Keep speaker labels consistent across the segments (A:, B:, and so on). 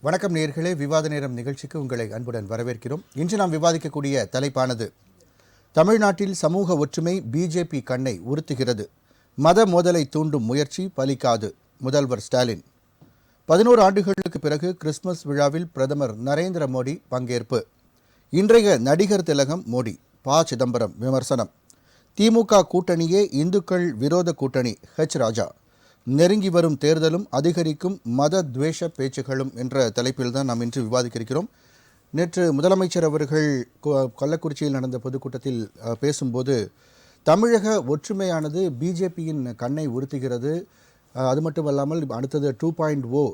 A: வணக்கம் நேயர்களே, விவாத நேரம் நிகழ்ச்சிக்கு உங்களை அன்புடன் வரவேற்கிறோம். இன்று நாம் விவாதிக்கக்கூடிய தலைப்பானது தமிழ்நாட்டில் சமூக ஒற்றுமை பிஜேபி கண்ணை உறுத்துகிறது, மத மோதலை தூண்டும் முயற்சி பலிக்காது, முதல்வர் ஸ்டாலின். 11 ஆண்டுகளுக்கு பிறகு கிறிஸ்துமஸ் விழாவில் பிரதமர் நரேந்திர மோடி பங்கேற்பு. இன்றைய நடிகர் திலகம் மோடி. ப. சிதம்பரம் விமர்சனம். திமுக கூட்டணியே இந்துக்கள் விரோத கூட்டணி. ராஜா. நெருங்கி வரும் தேர்தலும் அதிகரிக்கும் மத துவேஷ பேச்சுகளும் என்ற தலைப்பில் தான் நாம் இன்று விவாதிக்க இருக்கிறோம். நேற்று முதலமைச்சர் அவர்கள் கள்ளக்குறிச்சியில் நடந்த பொதுக்கூட்டத்தில் பேசும்போது தமிழக ஒற்றுமையானது பிஜேபியின் கண்ணை உறுத்துகிறது, அது மட்டுமல்லாமல் அடுத்தது 2.0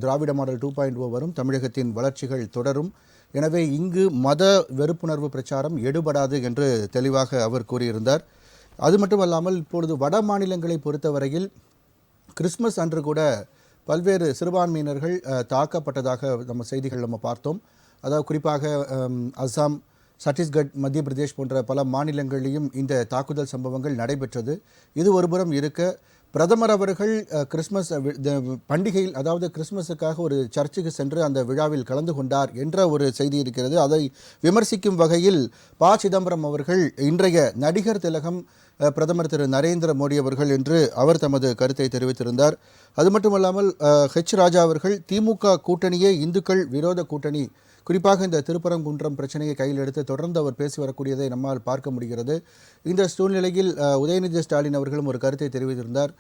A: திராவிட மாடல் 2.0 வரும், தமிழகத்தின் வளர்ச்சிகள் தொடரும், எனவே இங்கு மத வெறுப்புணர்வு பிரச்சாரம் எடுபடாது என்று தெளிவாக அவர் கூறியிருந்தார். அது மட்டுமல்லாமல் இப்பொழுது வட மாநிலங்களை பொறுத்தவரையில் கிறிஸ்மஸ் அன்று கூட பல்வேறு சிறுபான்மையினர்கள் தாக்கப்பட்டதாக நம்ம செய்திகள் பார்த்தோம். அதாவது குறிப்பாக அஸ்ஸாம், சத்தீஸ்கட், மத்திய பிரதேஷ் போன்ற பல மாநிலங்களிலும் இந்த தாக்குதல் சம்பவங்கள் நடைபெற்றது. இது ஒருபுறம் இருக்க, பிரதமர் அவர்கள் கிறிஸ்மஸ் பண்டிகையில், அதாவது கிறிஸ்மஸுக்காக ஒரு சர்ச்சுக்கு சென்று அந்த விழாவில் கலந்து கொண்டார் என்ற ஒரு செய்தி இருக்கிறது. அதை விமர்சிக்கும் வகையில் ப. சிதம்பரம் அவர்கள் இன்றைய நடிகர் திலகம் பிரதமர் திரு நரேந்திர மோடி அவர்கள் என்று அவர் தமது கருத்தை தெரிவித்திருந்தார். அது மட்டுமல்லாமல் ராஜா அவர்கள் திமுக கூட்டணியே இந்துக்கள் விரோத கூட்டணி, குறிப்பாக இந்த திருப்பரங்குன்றம் பிரச்சனையை கையில் எடுத்து தொடர்ந்து அவர் பேசி வரக்கூடியதை நம்மால் பார்க்க முடிகிறது. இந்த சூழ்நிலையில் உதயநிதி ஸ்டாலின் அவர்களும் ஒரு கருத்தை தெரிவித்திருந்தார்.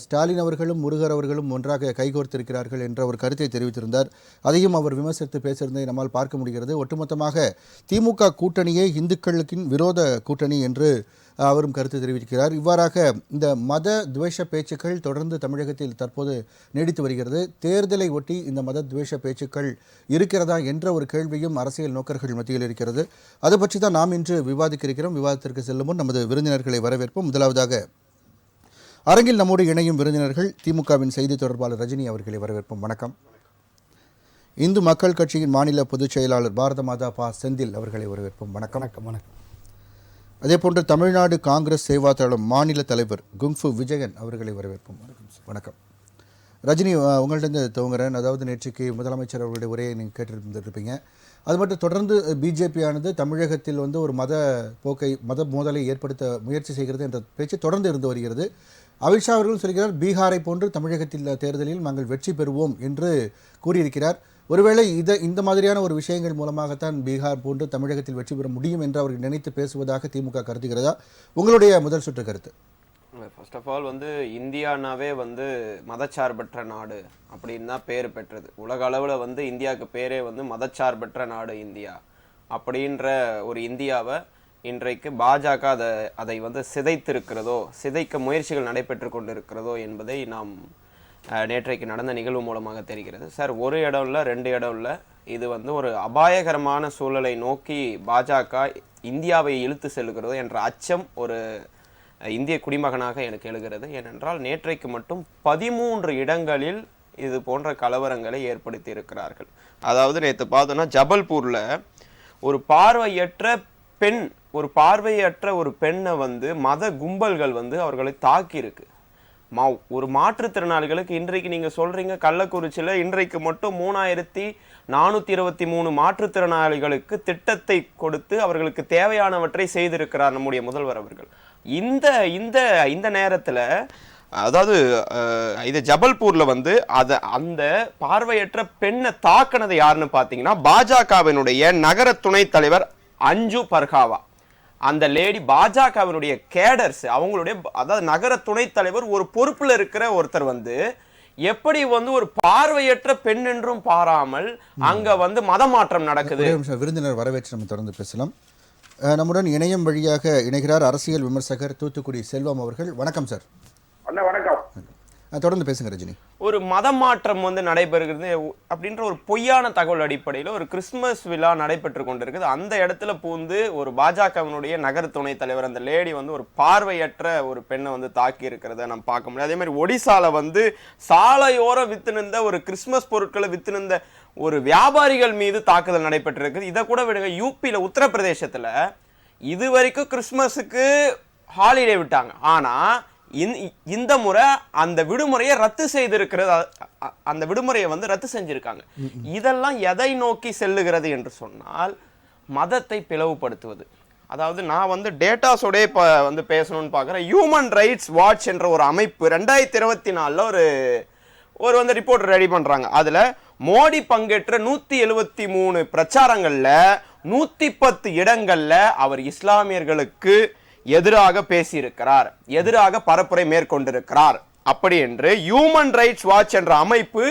A: ஸ்டாலின் அவர்களும் முருகர் அவர்களும் ஒன்றாக கைகோர்த்திருக்கிறார்கள் என்ற ஒரு கருத்தை தெரிவித்திருந்தார். அதையும் அவர் விமர்சித்து பேசியிருந்ததை நம்மால் பார்க்க முடிகிறது. ஒட்டுமொத்தமாக திமுக கூட்டணியே இந்துக்களுக்கின் விரோத கூட்டணி என்று அவரும் கருத்து தெரிவிக்கிறார். இவ்வாறாக இந்த மத துவேஷ பேச்சுக்கள் தொடர்ந்து தமிழகத்தில் தற்போது நீடித்து வருகிறது. தேர்தலை ஒட்டி இந்த மத துவேஷ பேச்சுக்கள் இருக்கிறதா என்ற ஒரு கேள்வியும் அரசியல் நோக்கர்கள் மத்தியில் இருக்கிறது. அது பற்றி தான் நாம் இன்று விவாதிக்க இருக்கிறோம். விவாதத்திற்கு செல்லும் முன் நமது விருந்தினர்களை வரவேற்போம். முதலாவதாக அரங்கில் நம்மோடு இணையும் விருந்தினர்கள் திமுகவின் செய்தி தொடர்பாளர் ரஜினி அவர்களை வரவேற்போம். வணக்கம். இந்து மக்கள் கட்சியின் மாநில பொதுச் செயலாளர் பாரத மாதா பா. செந்தில் அவர்களை வரவேற்போம். வணக்கம்.
B: வணக்கம்.
A: அதேபோன்று தமிழ்நாடு காங்கிரஸ் சேவா தளம் மாநில தலைவர் குங்ஃபு விஜயன் அவர்களை வரவேற்போம். வணக்கம். ரஜினி, உங்கள்கிட்ட துவங்குறேன். அதாவது நேற்றுக்கு முதலமைச்சர் அவர்களுடைய உரையை நீங்கள் கேட்டிருந்திருப்பீங்க. அது மட்டும் தொடர்ந்து பிஜேபியானது தமிழகத்தில் ஒரு மத போக்கை, மத மோதலை ஏற்படுத்த முயற்சி செய்கிறது என்ற பேச்சு தொடர்ந்து இருந்து வருகிறது. அமித்ஷா அவர்களும் சொல்கிறார், பீகாரை போன்று தமிழகத்தில் தேர்தலில் நாங்கள் வெற்றி பெறுவோம் என்று கூறியிருக்கிறார். ஒருவேளை இந்த மாதிரியான ஒரு விஷயங்கள் மூலமாகத்தான் பீகார் போன்று தமிழகத்தில் வெற்றி பெற முடியும் என்று அவர்கள் நினைத்து பேசுவதாக திமுக கருதுகிறதா? உங்களுடைய முதல் சுற்று கருத்து.
C: ஃபர்ஸ்ட் ஆஃப் ஆல் இந்தியானாவே மதச்சார்பற்ற நாடு அப்படின்னு தான் பேர் பெற்றது. உலக அளவில் இந்தியாவுக்கு பேரே மதச்சார்பற்ற நாடு இந்தியா அப்படின்ற ஒரு இந்தியாவை இன்றைக்கு பாஜக அதை சிதைத்திருக்கிறதோ, சிதைக்க முயற்சிகள் நடைபெற்று கொண்டிருக்கிறதோ என்பதை நாம் நேற்றைக்கு நடந்த நிகழ்வு மூலமாக தெரிகிறது. சார், ஒரு இடம் இல்லை, 2 இடம் இல்லை, இது ஒரு அபாயகரமான சூழலை நோக்கி பாஜக இந்தியாவை இழுத்து செல்கிறதோ என்ற அச்சம் ஒரு இந்திய குடிமகனாக எனக்கு எழுகிறது. ஏனென்றால் நேற்றைக்கு மட்டும் 13 இடங்களில் இது போன்ற கலவரங்களை ஏற்படுத்தி இருக்கிறார்கள். அதாவது நேற்று பார்த்தோன்னா ஜபல்பூரில் ஒரு பார்வையற்ற ஒரு பெண்ணை மத கும்பல்கள் அவர்களை தாக்கி இருக்கு. ஒரு மாற்றுத்திறனாளிகளுக்கு இன்றைக்கு நீங்க சொல்றீங்க கள்ளக்குறிச்சியில் இன்றைக்கு மட்டும் 3423 மாற்றுத்திறனாளிகளுக்கு திட்டத்தை கொடுத்து அவர்களுக்கு தேவையானவற்றை செய்திருக்கிறார் நம்முடைய முதல்வர் அவர்கள். இந்த நேரத்துல, அதாவது இது ஜபல்பூர்ல அந்த பார்வையற்ற பெண்ணை தாக்கினது யாருன்னு பாத்தீங்கன்னா பாஜகவினுடைய நகர துணைத் தலைவர் அஞ்சு பர்காவா. அந்த லேடி பாஜகவினுடைய கேடர்ஸ், அவங்களுடைய, அதாவது நகர துணைத் தலைவர், ஒரு பொறுப்புல இருக்கிற ஒருத்தர் எப்படி ஒரு பார்வையற்ற பெண் என்றும் பாராமல் அங்க மதமாற்றம் நடக்குது.
A: விருந்தினர் வரவேற்று நம்ம தொடர்ந்து பேசலாம். நம்முடன் இணையம் வழியாக இணைகிறார் அரசியல் விமர்சகர் தூத்துக்குடி செல்வம் அவர்கள். வணக்கம் சார்.
D: வணக்கம்.
A: தொடர்ந்து பேசுங்க ரஜினி.
C: ஒரு மதமாற்றம் நடைபெறுகிறது அப்படின்ற ஒரு பொய்யான தகவல் அடிப்படையில் ஒரு கிறிஸ்துமஸ் விழா நடைபெற்று கொண்டிருக்குது. அந்த இடத்துல பூந்து ஒரு பாஜகவினுடைய நகர துணைத் தலைவர் அந்த லேடி ஒரு பார்வையற்ற ஒரு பெண்ணை தாக்கி இருக்கிறத நம்ம பார்க்க முடியாது. அதே மாதிரி ஒடிசால சாலையோரம் வித்து நின்ற ஒரு கிறிஸ்துமஸ் பொருட்களை வித்து நின்ற ஒரு வியாபாரிகள் மீது தாக்குதல் நடைபெற்றிருக்குது. இதை கூட விடுங்க, யூபியில உத்தரப்பிரதேசத்துல இது வரைக்கும் கிறிஸ்துமஸுக்கு ஹாலிடே விட்டாங்க. ஆனா இந்த முறை அந்த விடுமுறையை ரத்து செய்திருக்கிறது. அந்த விடுமுறையை வந்து ரத்து செஞ்சிருக்காங்க. இதெல்லாம் எதை நோக்கி செல்லுகிறது என்று சொன்னால் மதத்தை பிளவுபடுத்துவது. அதாவது நான் வந்து டேட்டாஸோட இப்போ வந்து பேசணும்னு பார்க்குறேன். ஹியூமன் ரைட்ஸ் வாட்ச் என்ற ஒரு அமைப்பு 2024 ஒரு வந்து ரிப்போர்ட் ரெடி பண்ணுறாங்க. அதில் மோடி பங்கேற்ற 173 பிரச்சாரங்களில் 110 இடங்களில் அவர் இஸ்லாமியர்களுக்கு எதிராக பேசியிருக்கிறார், எதிராக பரப்புரை மேற்கொண்டிருக்கிறார் அப்படி என்று ஹியூமன் ரைட்ஸ் வாட்ச் என்ற அமைப்பு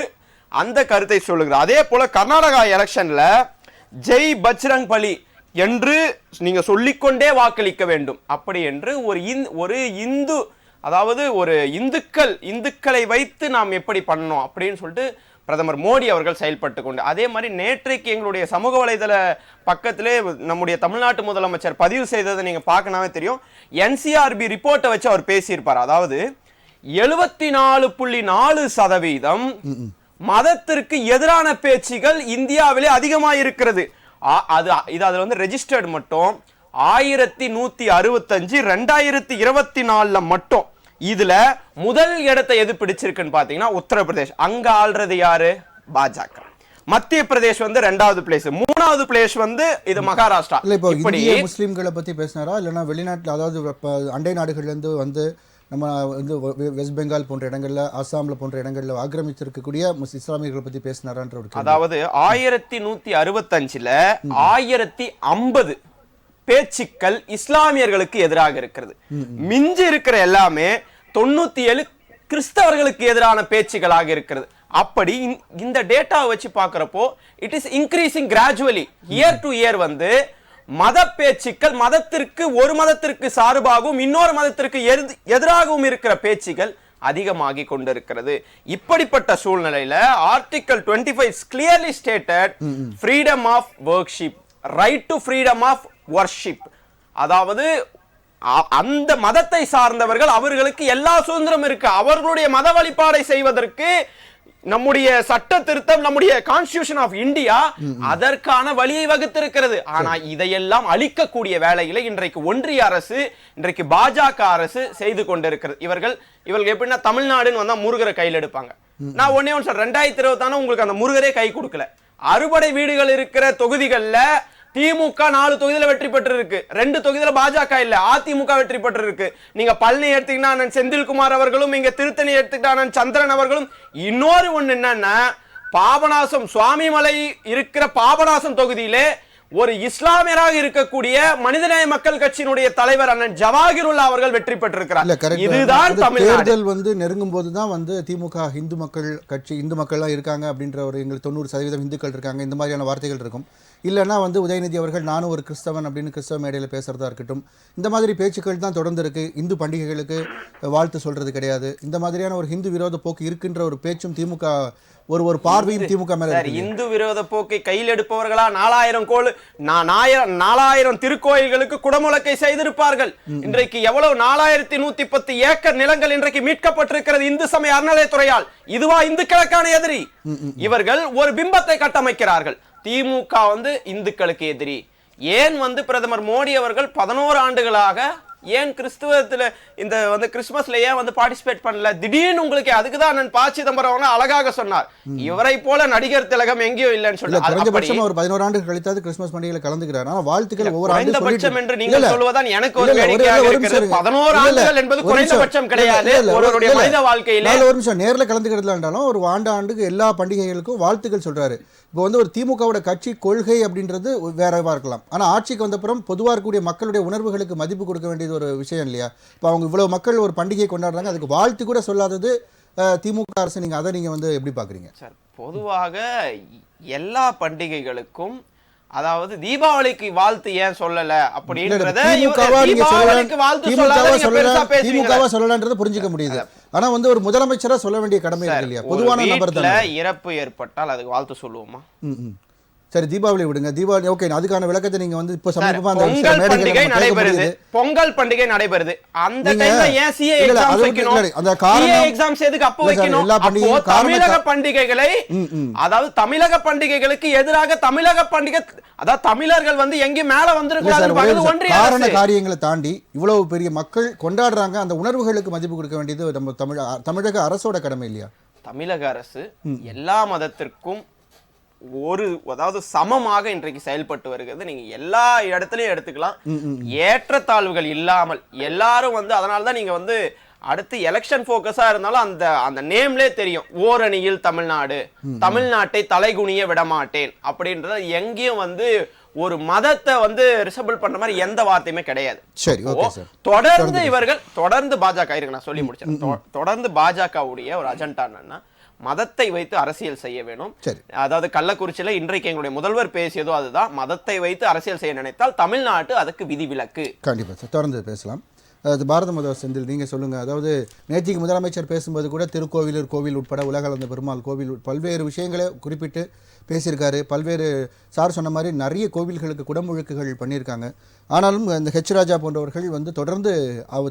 C: அந்த கருத்தை சொல்லுகிறார். அதே போல கர்நாடகா எலெக்ஷன்ல ஜெய் பஜ்ரங் பலி என்று நீங்க சொல்லிக்கொண்டே வாக்களிக்க வேண்டும் அப்படி என்று ஒரு இந்து, அதாவது ஒரு இந்துக்களை வைத்து நாம் எப்படி பண்ணணும் அப்படின்னு சொல்லிட்டு பிரதமர் மோடி அவர்கள் செயல்பட்டு கொண்டு, அதே மாதிரி நேற்றைக்கு எங்களுடைய சமூக வலைதள பக்கத்திலே நம்முடைய தமிழ்நாட்டு முதலமைச்சர் பதிவு செய்ததை நீங்க பார்க்கவே தெரியும். என்சிஆர்பி ரிப்போர்ட்டை வச்சு அவர் பேசியிருப்பார். அதாவது 74.4% மதத்திற்கு எதிரான பேச்சுகள் இந்தியாவிலே அதிகமாக இருக்கிறது. அதுல வந்து ரெஜிஸ்டர்டு மட்டும் 1165 2024 மட்டும். இதுல முதல் இடத்தை எது பிடிச்சிருக்குன்னு பாத்தீங்கன்னா உத்தரப்பிரதேஷ். அங்க ஆள்றது யாரு? பாஜக. மத்திய பிரதேஷ் வந்து 2வது பிளேஸ், 3வது பிளேஸ் வந்து இது மகாராஷ்டிரா.
A: இப்படி முஸ்லிம்களை பத்தி பேசினாரா இல்லைன்னா வெளிநாட்டுல, அதாவது அண்டை நாடுகள்ல இருந்து வந்து நம்ம வந்து வெஸ்ட் பெங்கால் போன்ற இடங்கள்ல, அசாம்ல போன்ற இடங்கள்ல ஆக்கிரமித்திருக்கக்கூடிய இஸ்லாமியர்களை பத்தி பேசினாரான்ற ஒரு,
C: அதாவது 1165ல 1050 பேச்சுக்கள் இஸ்லாமியர்களுக்கு எதிராக இருக்கிறது. மிஞ்சி இருக்கிற எல்லாமே 97 கிறிஸ்தவர்களுக்கு எதிரான பேச்சுகளாக இருக்கிறது. அப்படி இந்த டேட்டாவை வச்சு பார்க்கிறப்போ it is increasing gradually year to year. வந்து மத பேச்சுக்கள், ஒரு மதத்திற்கு சார்பாகவும் இன்னொரு மதத்திற்கு எதிராகவும் இருக்கிற பேச்சுகள் அதிகமாகி கொண்டிருக்கிறது. இப்படிப்பட்ட சூழ்நிலையில article 25 clearly stated freedom of worship, right to freedom of worship. அதாவது அந்த மதத்தை சார்ந்தவர்கள், அவர்களுக்கு எல்லா சுதந்திரம் இருக்கு, அவர்களுடைய மத வழிபாடை செய்வதற்கு நம்முடைய சட்ட திருத்தம், நம்முடைய கான்ஸ்டிடியூஷன் ஆஃப் இந்தியா அதற்கான வழியை வகுத்திருக்கிறது. ஆனா இதையெல்லாம் அளிக்கக்கூடிய வேலையில இன்றைக்கு ஒன்றிய அரசு, இன்றைக்கு பாஜக அரசு செய்து கொண்டிருக்கிறது. இவர்கள் எப்படின்னா தமிழ்நாடுன்னு வந்தா முருகரை கையில் எடுப்பாங்க. நான் ஒன்னே ஒன்று சொல்றேன், 2020 உங்களுக்கு அந்த முருகரே கை கொடுக்கல. அறுபடை வீடுகள் இருக்கிற தொகுதிகள்ல திமுக 4 தொகுதியில வெற்றி பெற்று இருக்கு, 2 தொகுதியில பாஜக இல்ல, அதிமுக வெற்றி பெற்று இருக்கு. நீங்க பழனி எடுத்தீங்கன்னா செந்தில்குமார் அவர்களும், இங்க திருத்தணி எடுத்துக்கிட்டா சந்திரன் அவர்களும். இன்னொரு ஒண்ணு என்னன்னா, பாபநாசம் சுவாமிமலை இருக்கிற பாபநாசம் தொகுதியிலே ஒரு இஸ்லாமியராக இருக்கக்கூடிய மனிதநேய மக்கள் கட்சியினுடைய தலைவர் அண்ணன் ஜவாஹிருல்லா அவர்கள் வெற்றி பெற்றிருக்கிறார். இதுதான்
A: தேர்தல் வந்து நெருங்கும் போதுதான் வந்து திமுக இந்து மக்கள் கட்சி, இந்து மக்கள் தான் இருக்காங்க அப்படின்ற ஒரு, எங்களுக்கு 90% இந்துக்கள் இருக்காங்க, இந்த மாதிரியான வார்த்தைகள் இருக்கும். இல்லைன்னா வந்து உதயநிதி அவர்கள் நானும் ஒரு கிறிஸ்தவன் அப்படின்னு கிறிஸ்தவ மேடையில் பேசுறதா இருக்கட்டும், இந்த மாதிரி பேச்சுக்கள் தான் தொடர்ந்து இருக்கு. இந்து பண்டிகைகளுக்கு வாழ்த்து சொல்றது கிடையாது. இந்த மாதிரியான ஒரு இந்து விரோத போக்கு இருக்கின்ற ஒரு பேச்சும் திமுக, ஒரு பார்வையும் திமுக மேல.
C: இந்து விரோத போக்கை கையில் எடுப்பவர்களா 4000 திருக்கோயில்களுக்கு குடமுழக்கை செய்திருப்பார்கள். இன்றைக்கு எவ்வளவு 4110 ஏக்கர் நிலங்கள் இன்றைக்கு மீட்கப்பட்டிருக்கிறது இந்து சமய அறநிலையத்துறையால். இதுவா இந்துக்களுக்கான எதிரி? இவர்கள் ஒரு பிம்பத்தை கட்டமைக்கிறார்கள். திமுக வந்து இந்துக்களுக்கு எதிரி. ஏன் வந்து பிரதமர் மோடி அவர்கள் 11 ஆண்டுகளாக ஏன் கிறிஸ்துவத்துல இந்த வந்து கிறிஸ்துமஸ்ல ஏன் வந்து பார்ட்டிசிபேட் பண்ணல? திடீர்னு உங்களுக்கு அதுக்குதான் நான் ப. சிதம்பரம் அழகாக சொன்னார், இவரை போல நடிகர் திலகம் எங்கேயோ இல்லைன்னு சொல்றாரு.
A: குறைந்தபட்சம் ஒரு 11 ஆண்டு கழித்தாவது கிறிஸ்துமஸ் பண்டிகையில கலந்துக்கிறார். ஆனா வாழ்த்துக்கள் ஒவ்வொரு ஆண்டு
C: குறைந்தபட்சம் என்று நீங்கள் சொல்வதான் எனக்கு ஒரு வேடிக்கையாக இருக்கிறது. 11 ஆண்டுகள் என்பது குறைந்தபட்சம் கிடையாது ஒருவருடைய மனித வாழ்க்கையில.
A: ஒரு நிமிஷம், நேர்ல கலந்துக்கிறதுல இருந்தாலும் ஒரு ஆண்டுக்கு எல்லா பண்டிகைகளுக்கும் வாழ்த்துக்கள் சொல்றாரு. இப்போ வந்து ஒரு திமுகவோட கட்சி கொள்கை அப்படின்றது வேறவா இருக்கலாம், ஆனா ஆட்சிக்கு வந்தப்புறம் பொதுவாக இருக்கக்கூடிய மக்களுடைய உணர்வுகளுக்கு மதிப்பு கொடுக்க வேண்டியது ஒரு விஷயம் இல்லையா? இப்போ அவங்க இவ்வளவு மக்கள் ஒரு பண்டிகை கொண்டாடுறாங்க, அதுக்கு வாழ்த்து கூட சொல்லாதது திமுக அரசு. நீங்க அதை நீங்க வந்து எப்படி பாக்குறீங்க
C: சார்? பொதுவாக எல்லா பண்டிகைகளுக்கும், அதாவது தீபாவளிக்கு வாழ்த்து ஏன் சொல்லல அப்படின்றத
A: சொல்லலன்றத புரிஞ்சுக்க முடியுது. ஆனா வந்து ஒரு முதலமைச்சரா சொல்ல வேண்டிய கடமை இருக்கு இல்லையா? பொதுவான நபர் தான்.
C: இறப்பு ஏற்பட்டால் அதுக்கு வாழ்த்து சொல்லுவோமா?
A: சரி, தீபாவளி விடுங்க. தீபாவளி ஓகே, அதுக்கான விளக்கத்தை நீங்க வந்து இப்போ சமீபமா
C: பொங்கல் பண்டிகை நடைபெறுது. பொங்கல் பண்டிகை நடைபெறுது. அந்த டைம்ல ஏன் சிஏ எக்ஸாம்ஸ் வைக்கணும்? அந்த காரணம் சிஏ எக்ஸாம்ஸ் எதுக்கு அப்போ வைக்கணும்? அப்போ தமிழக பண்டிகைகளை, அதாவது தமிழக பண்டிகைகளுக்கு எதிராக தமிழக பண்டிகை, அதாவது தமிழர்கள் வந்து எங்க மேல வந்திருக்காங்க ஒன்றிய
A: காரண காரியங்களை தாண்டி இவ்வளவு பெரிய மக்கள் கொண்டாடுறாங்க. அந்த உணர்வுகளுக்கு மதிப்பு கொடுக்க வேண்டியது நம்ம தமிழக அரசோட கடமை இல்லையா? தமிழக
C: அரசு எல்லா மதத்திற்கும் அதாவது சமமாக இன்றைக்கு செயல்பட்டு வருகிறது. நீங்க எல்லா இடத்துலயும் எடுத்துக்கலாம். ஏற்றத்தாழ்வுகள் இல்லாமல் எல்லாரும் வந்து, அதனாலதான் நீங்க வந்து அடுத்து எலெக்ஷன் போக்கஸா இருந்தாலும் அந்த நேம்லே தெரியும், ஓரணியில் தமிழ்நாடு, தமிழ்நாட்டை தலைகுனிய விடமாட்டேன் அப்படின்றத எங்கேயும் வந்து ஒரு மதத்தை வந்து ரிசபிள் பண்ற மாதிரி எந்த வார்த்தையுமே கிடையாது. தொடர்ந்து இவர்கள் தொடர்ந்து பாஜக இருக்கு, நான் சொல்லி முடிச்சேன். தொடர்ந்து பாஜகவுடைய ஒரு அஜெண்டா என்னன்னா, மதத்தை வைத்து அரசியல் செய்ய வேணும். அதாவது கள்ளக்குறிச்சியில இன்றைக்கு எங்களுடைய முதல்வர் பேசியதோ அதுதான், மதத்தை வைத்து அரசியல் செய்ய நினைத்தால் தமிழ்நாட்டு அதுக்கு விதிவிலக்கு.
A: கண்டிப்பா சார், தொடர்ந்து பேசலாம். அது பாரத மத செந்தில், நீங்க சொல்லுங்க. அதாவது நேற்றுக்கு முதலமைச்சர் பேசும்போது கூட திருக்கோவிலூர் கோவில் உட்பட உலகளந்த பெருமாள் கோவில் பல்வேறு விஷயங்களை குறிப்பிட்டு பேசியிருக்காரு. பல்வேறு சார் சொன்ன மாதிரி நிறைய கோவில்களுக்கு குடமுழுக்குகள் பண்ணியிருக்காங்க. ஆனாலும் இந்த ஹெச் ராஜா போன்றவர்கள் வந்து தொடர்ந்து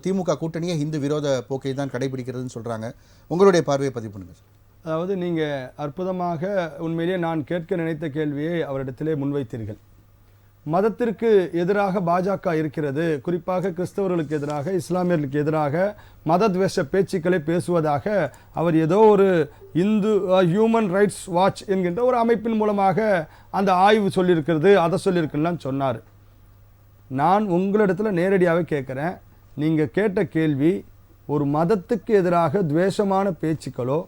A: திமுக கூட்டணியை இந்து விரோத போக்கை தான் கடைபிடிக்கிறதுன்னு சொல்றாங்க. உங்களுடைய பார்வையை பதிவு பண்ணுங்க சார்.
B: அதாவது நீங்கள் அற்புதமாக உண்மையிலேயே நான் கேட்க நினைத்த கேள்வியை அவரிடத்திலே முன்வைத்தீர்கள். மதத்திற்கு எதிராக பாஜக இருக்கிறது, குறிப்பாக கிறிஸ்தவர்களுக்கு எதிராக, இஸ்லாமியர்களுக்கு எதிராக மதத்வேஷ பேச்சுக்களை பேசுவதாக அவர் ஏதோ ஒரு இந்து ஹியூமன் ரைட்ஸ் வாட்ச் என்கின்ற ஒரு அமைப்பின் மூலமாக அந்த ஆய்வு சொல்லியிருக்கிறது, அதை சொல்லியிருக்குன்னு சொன்னார். நான் உங்களிடத்தில் நேரடியாகவே கேட்குறேன், நீங்கள் கேட்ட கேள்வி ஒரு மதத்துக்கு எதிராக துவேஷமான பேச்சுக்களோ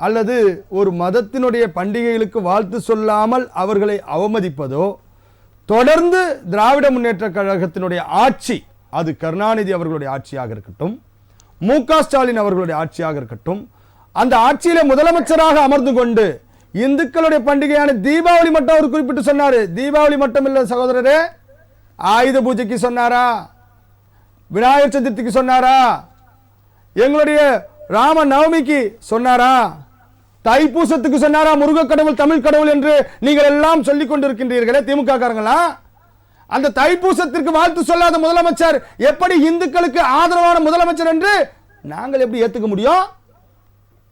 B: அல்லது ஒரு மதத்தினுடைய பண்டிகைகளுக்கு வாழ்த்து சொல்லாமல் அவர்களை அவமதிப்பதோ, தொடர்ந்து திராவிட முன்னேற்ற கழகத்தினுடைய ஆட்சி, அது கருணாநிதி அவர்களுடைய ஆட்சியாக இருக்கட்டும், மு.க. ஸ்டாலின் அவர்களுடைய ஆட்சியாக இருக்கட்டும், அந்த ஆட்சியில முதலமைச்சராக அமர்ந்து கொண்டு இந்துக்களுடைய பண்டிகையான தீபாவளி மட்டும் அவர் குறிப்பிட்டு சொன்னாரு. தீபாவளி மட்டும் இல்ல சகோதரரே, ஆயுத பூஜைக்கு சொன்னாரா, விநாயகர் சதுர்த்திக்கு சொன்னாரா, எங்களுடைய ராம நவமிக்கு சொன்னாரா, தைப்பூசத்துக்கு சொன்னாரா, முருக கடவுள் தமிழ் கடவுள் என்று நீங்கள் எல்லாம் சொல்லிக் கொண்டிருக்கின்றீர்களே திமுக காரங்களா? அந்த தைப்பூசத்திற்கு வாழ்த்து சொல்லாத முதலமைச்சர் எப்படி இந்துக்களுக்கு ஆதரவான முதலமைச்சர் என்று நாங்கள் எப்படி ஏத்துக்க முடியும்?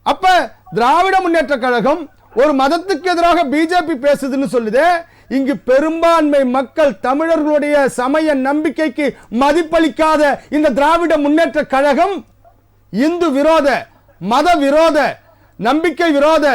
B: அப்ப திராவிட முன்னேற்ற கழகம் ஒரு மதத்துக்கு எதிராக பிஜேபி பேசுதுன்னு சொல்லுது. இங்கு பெரும்பான்மை மக்கள் தமிழர்களுடைய சமய நம்பிக்கைக்கு மதிப்பளிக்காத இந்த திராவிட முன்னேற்ற கழகம் இந்து விரோத, மத விரோத, நம்பிக்கை விரோத,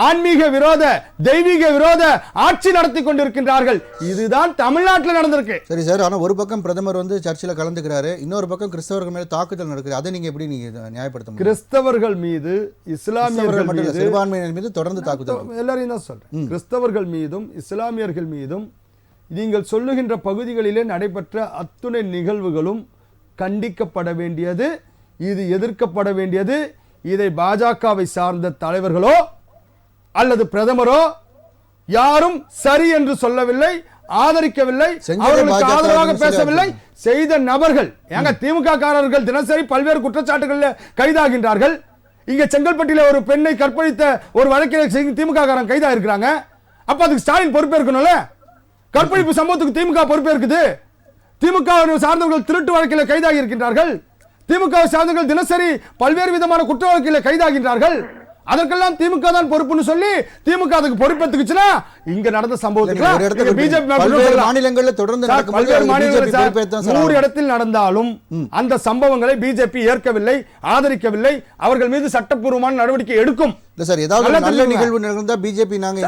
B: ஆன்மீக விரோத, தெய்வீக விரோத ஆட்சி நடத்தி கொண்டிருக்கின்றார்கள். இதுதான் தமிழ்நாட்டில் நடந்திருக்கு.
A: சரி சார், ஆனா ஒரு பக்கம் பிரதமர் வந்து சர்ச்சில் கலந்துக்கிறாரு, இன்னொரு பக்கம் கிறிஸ்தவர்கள் மேல தாக்குதல் நடக்குது. அதை நீங்க எப்படி நீங்க நியாயப்படுத்த?
B: கிறிஸ்தவர்கள் மீது, இஸ்லாமியர்கள் மீது,
A: சிறுபான்மையினர் மீது தொடர்ந்து தாக்குதல்
B: எல்லாரையும் தான் சொல்றேன். கிறிஸ்தவர்கள் மீதும் இஸ்லாமியர்கள் மீதும் நீங்கள் சொல்லுகின்ற பகுதிகளிலே நடைபெற்ற அத்துணை நிகழ்வுகளும் கண்டிக்கப்பட வேண்டியது, இது எதிர்க்கப்பட வேண்டியது. இதை பாஜகவை சார்ந்த தலைவர்களோ அல்லது பிரதமரோ யாரும் சரி என்று சொல்லவில்லை, ஆதரிக்கவில்லை, அவர்களுக்கு ஆதரவாக பேசவில்லை. செய்த நபர்கள் எங்க திமுக காரர்கள் தினசரி பல்வேறு குற்றச்சாட்டுகளில் கைதாகின்றார்கள். இங்க செங்கல்பட்டில ஒரு பெண்ணை கற்பழித்த ஒரு வழக்கில் திமுக காரன் கைதா இருக்கிறாங்க. அப்ப அதுக்கு ஸ்டாலின் பொறுப்பேற்கணும்ல. கற்பழிப்பு சம்பவத்துக்கு திமுக பொறுப்பேற்குது. திமுக சார்ந்தவர்கள் திருட்டு வழக்கில் கைதாகி இருக்கின்றார்கள். திமுக சார்ந்தவர்கள் தினசரி பல்வேறு விதமான குற்ற வழக்கில் கைதாகின்றார்கள். அதற்கெல்லாம் திமுக தான் பொறுப்புன்னு சொல்லி திமுக அதுக்கு பொறுப்பேற்றுக்குச்சுன்னா இங்க நடந்த சம்பவத்துக்கு பிஜேபி
A: மாநிலங்கள்ல தொடர்ந்து
B: 100 இடத்தில் நடந்தாலும் அந்த சம்பவங்களை பிஜேபி ஏற்கவில்லை, ஆதரிக்கவில்லை. அவர்கள் மீது சட்டப்பூர்வமான நடவடிக்கை எடுக்கும்.
A: சார், ஏதாவது நல்ல நிகழ்வு நடந்தா பிஜேபி நாங்க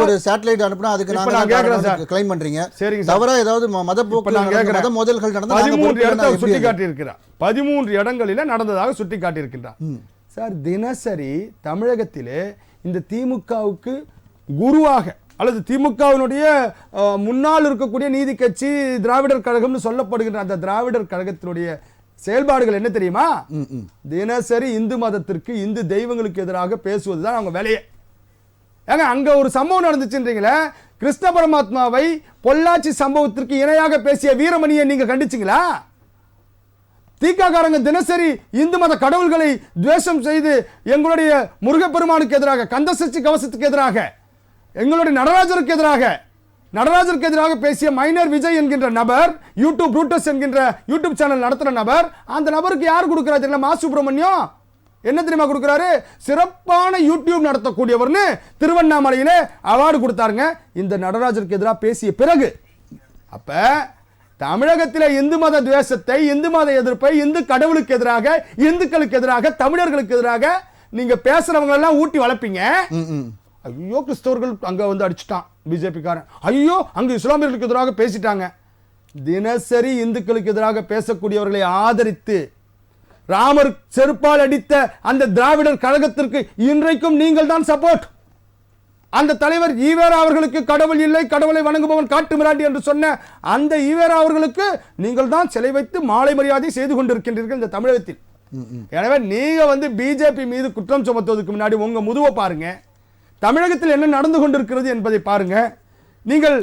A: ஒரு சேட்டலைட் அனுப்புனா அதுக்கு நாங்க கிளைம் பண்றீங்க. தவறா ஏதாவது மத மோதல்கள் நடந்தா
B: 13 இடங்களை சுட்டி காட்டி இருக்கிறார். 13 இடங்களில நடந்ததாக சுட்டி காட்டி இருக்கின்றார். சார், தினசரி தமிழகத்திலே இந்த திமுகவுக்கு குருவாக அல்லது திமுகவினுடைய முன்னால் இருக்கக்கூடிய நீதி கட்சி திராவிடர் கழகம்னு சொல்லப்படுகின்ற அந்த திராவிடர் கழகத்தினுடைய செயல்பாடுகள் என்ன தெரியுமா? தினசரி இந்து மதத்திற்கு, இந்து தெய்வங்களுக்கு எதிராக பேசுவதுதான் அவங்க வேலையே. ஏங்க, அங்க ஒரு சம்பவம் நடந்துச்சுன்றீங்களே, கிருஷ்ண பரமாத்மாவை பொள்ளாச்சி சம்பவத்திற்கு இணையாக பேசிய வீரமணியை நீங்க கண்டிச்சீங்களா? தீக்காக்காரங்க தினசரி இந்து மத கடவுள்களை துவேஷம் செய்து எங்களுடைய முருகப்பெருமானுக்கு எதிராக, கந்தசஷ்டி கவசத்துக்கு எதிராக, எங்களுடைய நடராஜருக்கு எதிராக பேசிய மைனர் விஜய் என்கின்ற நபர், யூடியூப் ரூட்டஸ் என்கின்ற யூடியூப் சேனல் நடத்துற நபர், அந்த நபருக்கு யார் கொடுக்கிறாரு தெரியல? மா சுப்பிரமணியம் என்ன தெரியுமா கொடுக்கிறாரு? சிறப்பான யூடியூப் நடத்தக்கூடியவர்னு திருவண்ணாமலையிலே அவார்டு கொடுத்தாருங்க இந்த நடராஜருக்கு எதிராக பேசிய பிறகு. அப்ப தமிழகத்திலே இந்து மத துவேஷத்தை, இந்து மத எதிர்ப்பை, இந்து கடவுளுக்கு எதிராக, இந்துக்களுக்கு எதிராக, தமிழர்களுக்கு எதிராக நீங்க பேசுறவங்க எல்லாம் ஊட்டி வளர்ப்பீங்க. ஐயோ கிறிஸ்தவர்கள் அங்க வந்து அடிச்சுட்டான் பிஜேபி காரன், ஐயோ அங்க இஸ்லாமியர்களுக்கு எதிராக பேசிட்டாங்க. தினசரி இந்துக்களுக்கு எதிராக பேசக்கூடியவர்களை ஆதரித்து ராமர் செருப்பால் அடித்த அந்த திராவிடர் கழகத்திற்கு இன்றைக்கும் நீங்கள் தான் சப்போர்ட். அந்த தலைவர் ஈவேரா அவர்களுக்கு கடவுள் இல்லை, கடவுளை வணங்குபவன் காட்டு மிராண்டி என்று சொன்ன அந்த ஈவேரா அவர்களுக்கு நீங்கள் தான் சிலை வைத்து மாலை மரியாதை செய்து கொண்டிருக்கின்றீர்கள் இந்த தமிழகத்தில். எனவே நீங்க வந்து பிஜேபி மீது குற்றம் சுமத்துவதற்கு முன்னாடி உங்க முதுவை பாருங்க, தமிழகத்தில் என்ன நடந்து கொண்டிருக்கிறது என்பதை பாருங்க. நீங்கள்